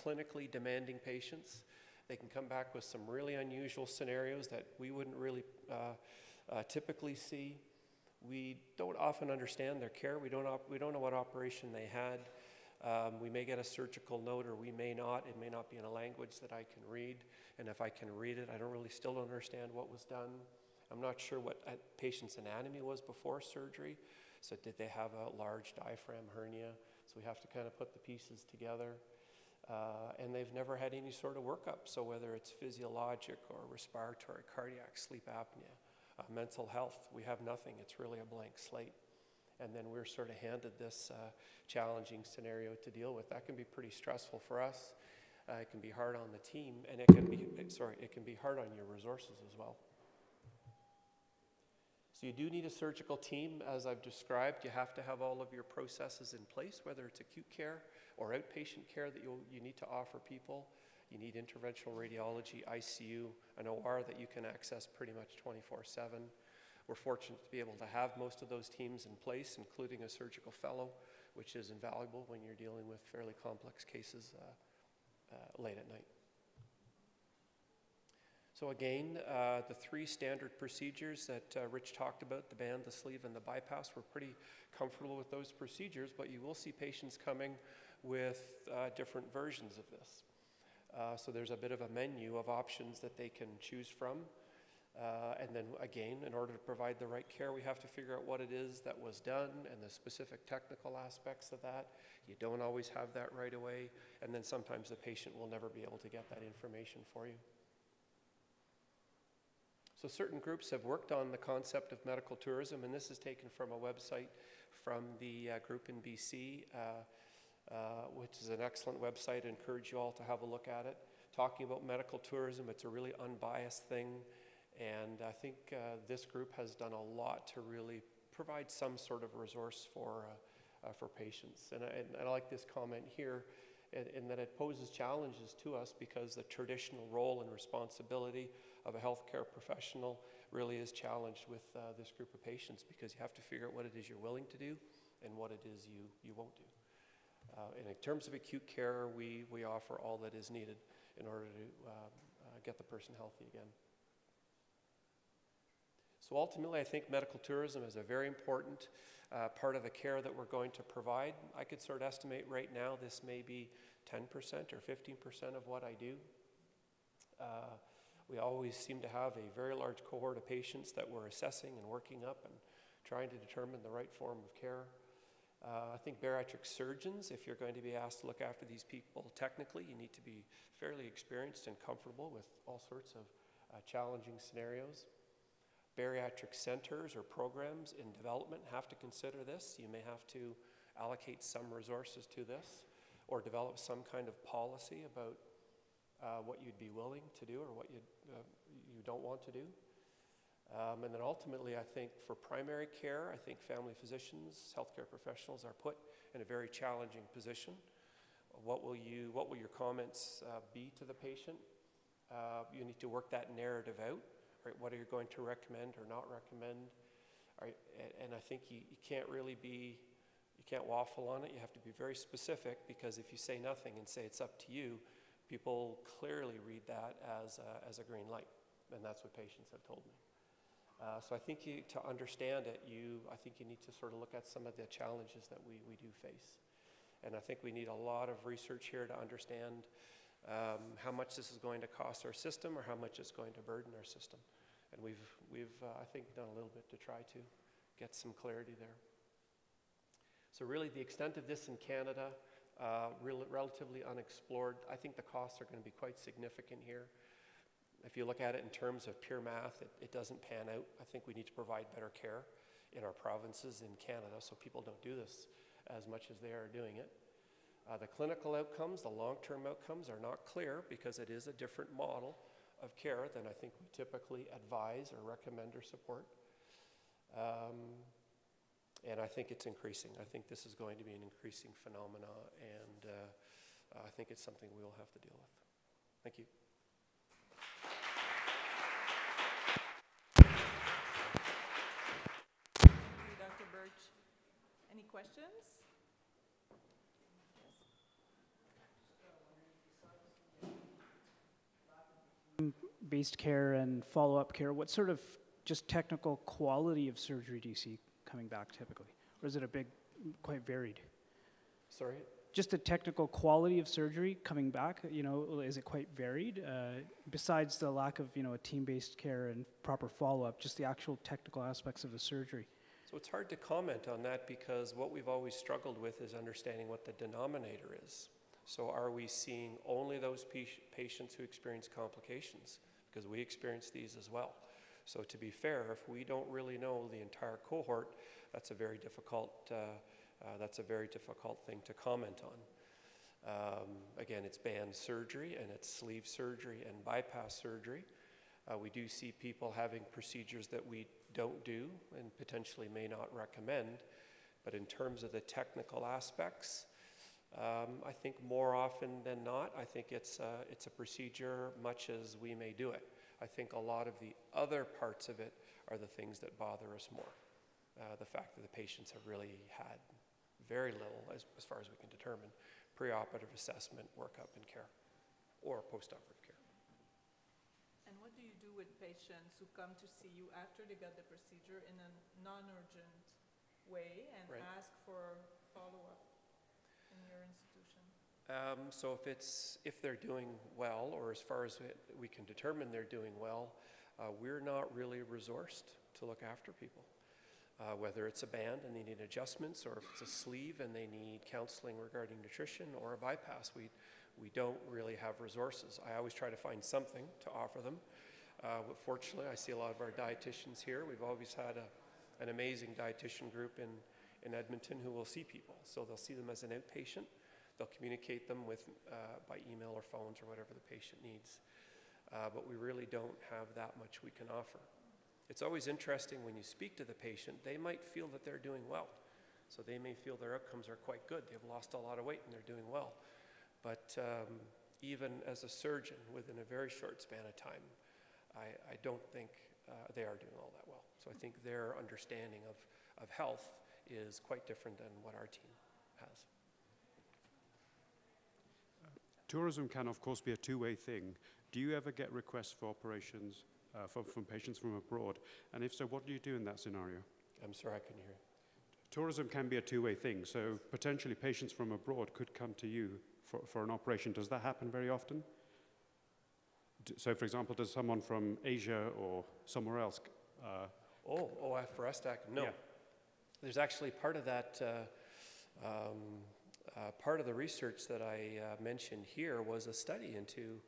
clinically demanding patients. They can come back with some really unusual scenarios that we wouldn't really typically see. We don't often understand their care. We don't know what operation they had. We may get a surgical note or we may not. It may not be in a language that I can read. And if I can read it, I still don't understand what was done. I'm not sure what a patient's anatomy was before surgery. So did they have a large diaphragm hernia? So we have to kind of put the pieces together. And they've never had any sort of workup. So whether it's physiologic or respiratory, cardiac, sleep apnea, mental health, we have nothing. It's really a blank slate. And then we're sort of handed this challenging scenario to deal with. That can be pretty stressful for us. It can be hard on the team, and it can be hard on your resources as well. So you do need a surgical team, as I've described. You have to have all of your processes in place, whether it's acute care or outpatient care that you need to offer people. You need interventional radiology, ICU, an OR that you can access pretty much 24/7. We're fortunate to be able to have most of those teams in place, including a surgical fellow, which is invaluable when you're dealing with fairly complex cases late at night. So again, the 3 standard procedures that Rich talked about, the band, the sleeve, and the bypass, we're pretty comfortable with those procedures, but you will see patients coming with different versions of this. So there's a bit of a menu of options that they can choose from. And then again, in order to provide the right care, we have to figure out what it is that was done and the specific technical aspects of that. You don't always have that right away, and then sometimes the patient will never be able to get that information for you. So certain groups have worked on the concept of medical tourism, and this is taken from a website from the group in BC, which is an excellent website. I encourage you all to have a look at it. Talking about medical tourism, it's a really unbiased thing. And I think this group has done a lot to really provide some sort of resource for patients. And I like this comment here in that it poses challenges to us because the traditional role and responsibility of a healthcare professional really is challenged with this group of patients, because you have to figure out what it is you're willing to do and what it is you won't do. And in terms of acute care, we offer all that is needed in order to get the person healthy again. So ultimately, I think medical tourism is a very important part of the care that we're going to provide. I could sort of estimate right now this may be 10% or 15% of what I do. We always seem to have a very large cohort of patients that we're assessing and working up and trying to determine the right form of care. I think bariatric surgeons, if you're going to be asked to look after these people technically, you need to be fairly experienced and comfortable with all sorts of challenging scenarios. Bariatric centers or programs in development have to consider this. You may have to allocate some resources to this or develop some kind of policy about what you'd be willing to do or what you don't want to do. And then ultimately, I think for primary care, I think family physicians, healthcare professionals are put in a very challenging position. What will your comments be to the patient? You need to work that narrative out. Right? What are you going to recommend or not recommend? Right? And I think you can't waffle on it. You have to be very specific, because if you say nothing and say it's up to you, people clearly read that as a green light, and that's what patients have told me. So I think to understand it, I think you need to sort of look at some of the challenges that we do face. And I think we need a lot of research here to understand how much this is going to cost our system or how much it's going to burden our system. And we've I think, done a little bit to try to get some clarity there. So really the extent of this in Canada, relatively unexplored. I think the costs are going to be quite significant here. If you look at it in terms of pure math, it doesn't pan out. I think we need to provide better care in our provinces in Canada so people don't do this as much as they are doing it. The clinical outcomes, the long-term outcomes are not clear because it is a different model of care than I think we typically advise or recommend or support. And I think it's increasing. I think this is going to be an increasing phenomena, and I think it's something we will have to deal with. Thank you. Thank you, Dr. Birch. Any questions? Based care and follow-up care, what sort of just technical quality of surgery do you see coming back typically? Or is it quite varied? Sorry? just the technical quality of surgery coming back, you know, is it quite varied? Besides the lack of, you know, a team-based care and proper follow-up, just the actual technical aspects of the surgery. So it's hard to comment on that because what we've always struggled with is understanding what the denominator is. So are we seeing only those patients who experience complications? Because we experience these as well. So to be fair, if we don't really know the entire cohort, that's a very difficult thing to comment on. Again, it's band surgery and it's sleeve surgery and bypass surgery. We do see people having procedures that we don't do and potentially may not recommend. But in terms of the technical aspects, I think more often than not, I think it's a procedure much as we may do it. I think a lot of the other parts of it are the things that bother us more. The fact that the patients have really had very little, as far as we can determine, preoperative assessment, workup, and care, or postoperative care. And what do you do with patients who come to see you after they got the procedure in a non-urgent way and ask for follow-up in your institution? So if they're doing well, or as far as we can determine they're doing well, we're not really resourced to look after people. Whether it's a band and they need adjustments, or if it's a sleeve and they need counseling regarding nutrition, or a bypass, we don't really have resources. I always try to find something to offer them. But fortunately, I see a lot of our dietitians here. We've always had an amazing dietitian group in Edmonton who will see people. So they'll see them as an outpatient. They'll communicate them with by email or phones or whatever the patient needs. But we really don't have that much we can offer. It's always interesting when you speak to the patient, they might feel that they're doing well. So they may feel their outcomes are quite good. They've lost a lot of weight and they're doing well. But even as a surgeon, within a very short span of time, I don't think they are doing all that well. So I think their understanding of health is quite different than what our team has. Tourism can, of course, be a two-way thing. Do you ever get requests for operations from patients from abroad? And if so, what do you do in that scenario? I'm sorry, I couldn't hear you. Tourism can be a two-way thing, so potentially patients from abroad could come to you for an operation. Does that happen very often? So, for example, does someone from Asia or somewhere else? For STAC? No. Yeah. There's actually part of that, part of the research that I mentioned here was a study into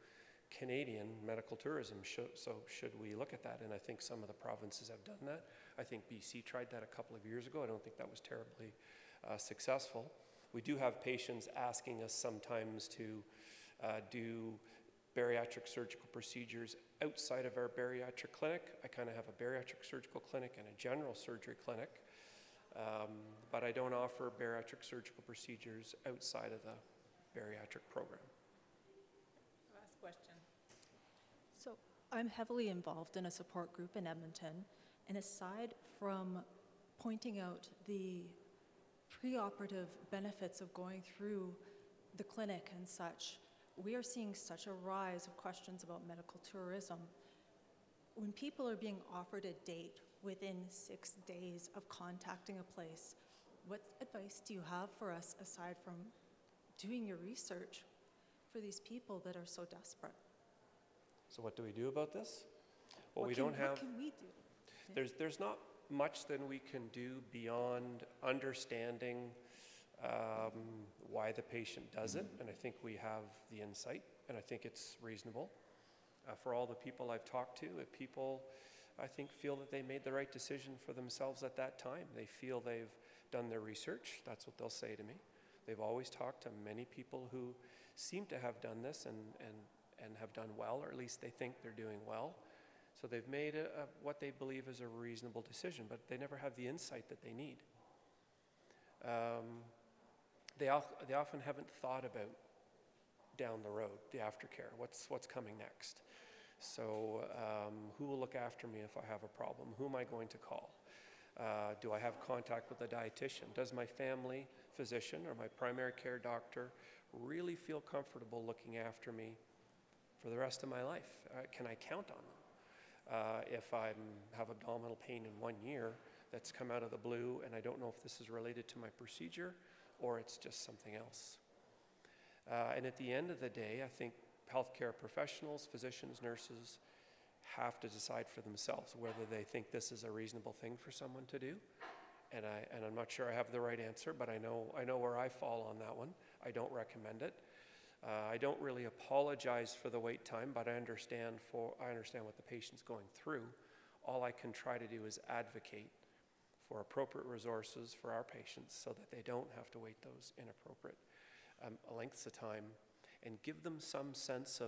Canadian medical tourism. So should we look at that? And I think some of the provinces have done that. I think BC tried that a couple of years ago. I don't think that was terribly successful. We do have patients asking us sometimes to do bariatric surgical procedures outside of our bariatric clinic. I kind of have a bariatric surgical clinic and a general surgery clinic, but I don't offer bariatric surgical procedures outside of the bariatric program. Last question. So I'm heavily involved in a support group in Edmonton, and aside from pointing out the preoperative benefits of going through the clinic and such, we are seeing such a rise of questions about medical tourism. When people are being offered a date within 6 days of contacting a place, what advice do you have for us aside from doing your research for these people that are so desperate? So what do we do about this? Well, What can we do? There's not much that we can do beyond understanding why the patient does it, and I think we have the insight, and I think it's reasonable. For all the people I've talked to, if people, I think, feel that they made the right decision for themselves at that time, they feel they've done their research, that's what they'll say to me. They've always talked to many people who seem to have done this and have done well, or at least they think they're doing well. So they've made what they believe is a reasonable decision, but they never have the insight that they need. They often haven't thought about down the road, the aftercare, what's coming next. So who will look after me if I have a problem? Who am I going to call? Do I have contact with a dietitian? Does my family physician or my primary care doctor really feel comfortable looking after me for the rest of my life? Can I count on them? If I have abdominal pain in 1 year that's come out of the blue and I don't know if this is related to my procedure or it's just something else. And at the end of the day, I think healthcare professionals, physicians, nurses have to decide for themselves whether they think this is a reasonable thing for someone to do. And I'm not sure I have the right answer, but I know where I fall on that one. I don't recommend it. I don't really apologize for the wait time, but I understand what the patient's going through. All I can try to do is advocate for appropriate resources for our patients so that they don't have to wait those inappropriate lengths of time, and give them some sense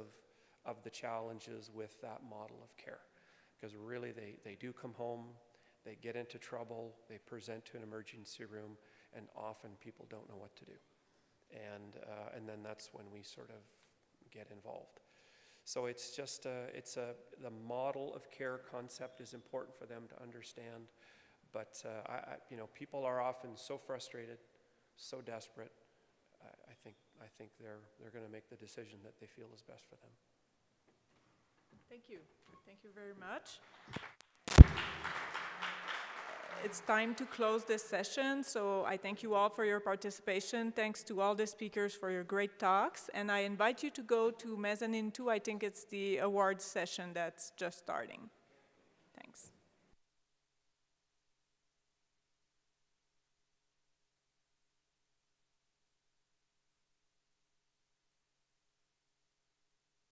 of the challenges with that model of care. Because really they do come home, they get into trouble, they present to an emergency room, and often people don't know what to do. And then that's when we sort of get involved. So it's just, the model of care concept is important for them to understand. But people are often so frustrated, so desperate. I think they're going to make the decision that they feel is best for them. Thank you. Thank you very much. It's time to close this session, so I thank you all for your participation. Thanks to all the speakers for your great talks, and I invite you to go to Mezzanine 2. I think it's the awards session that's just starting.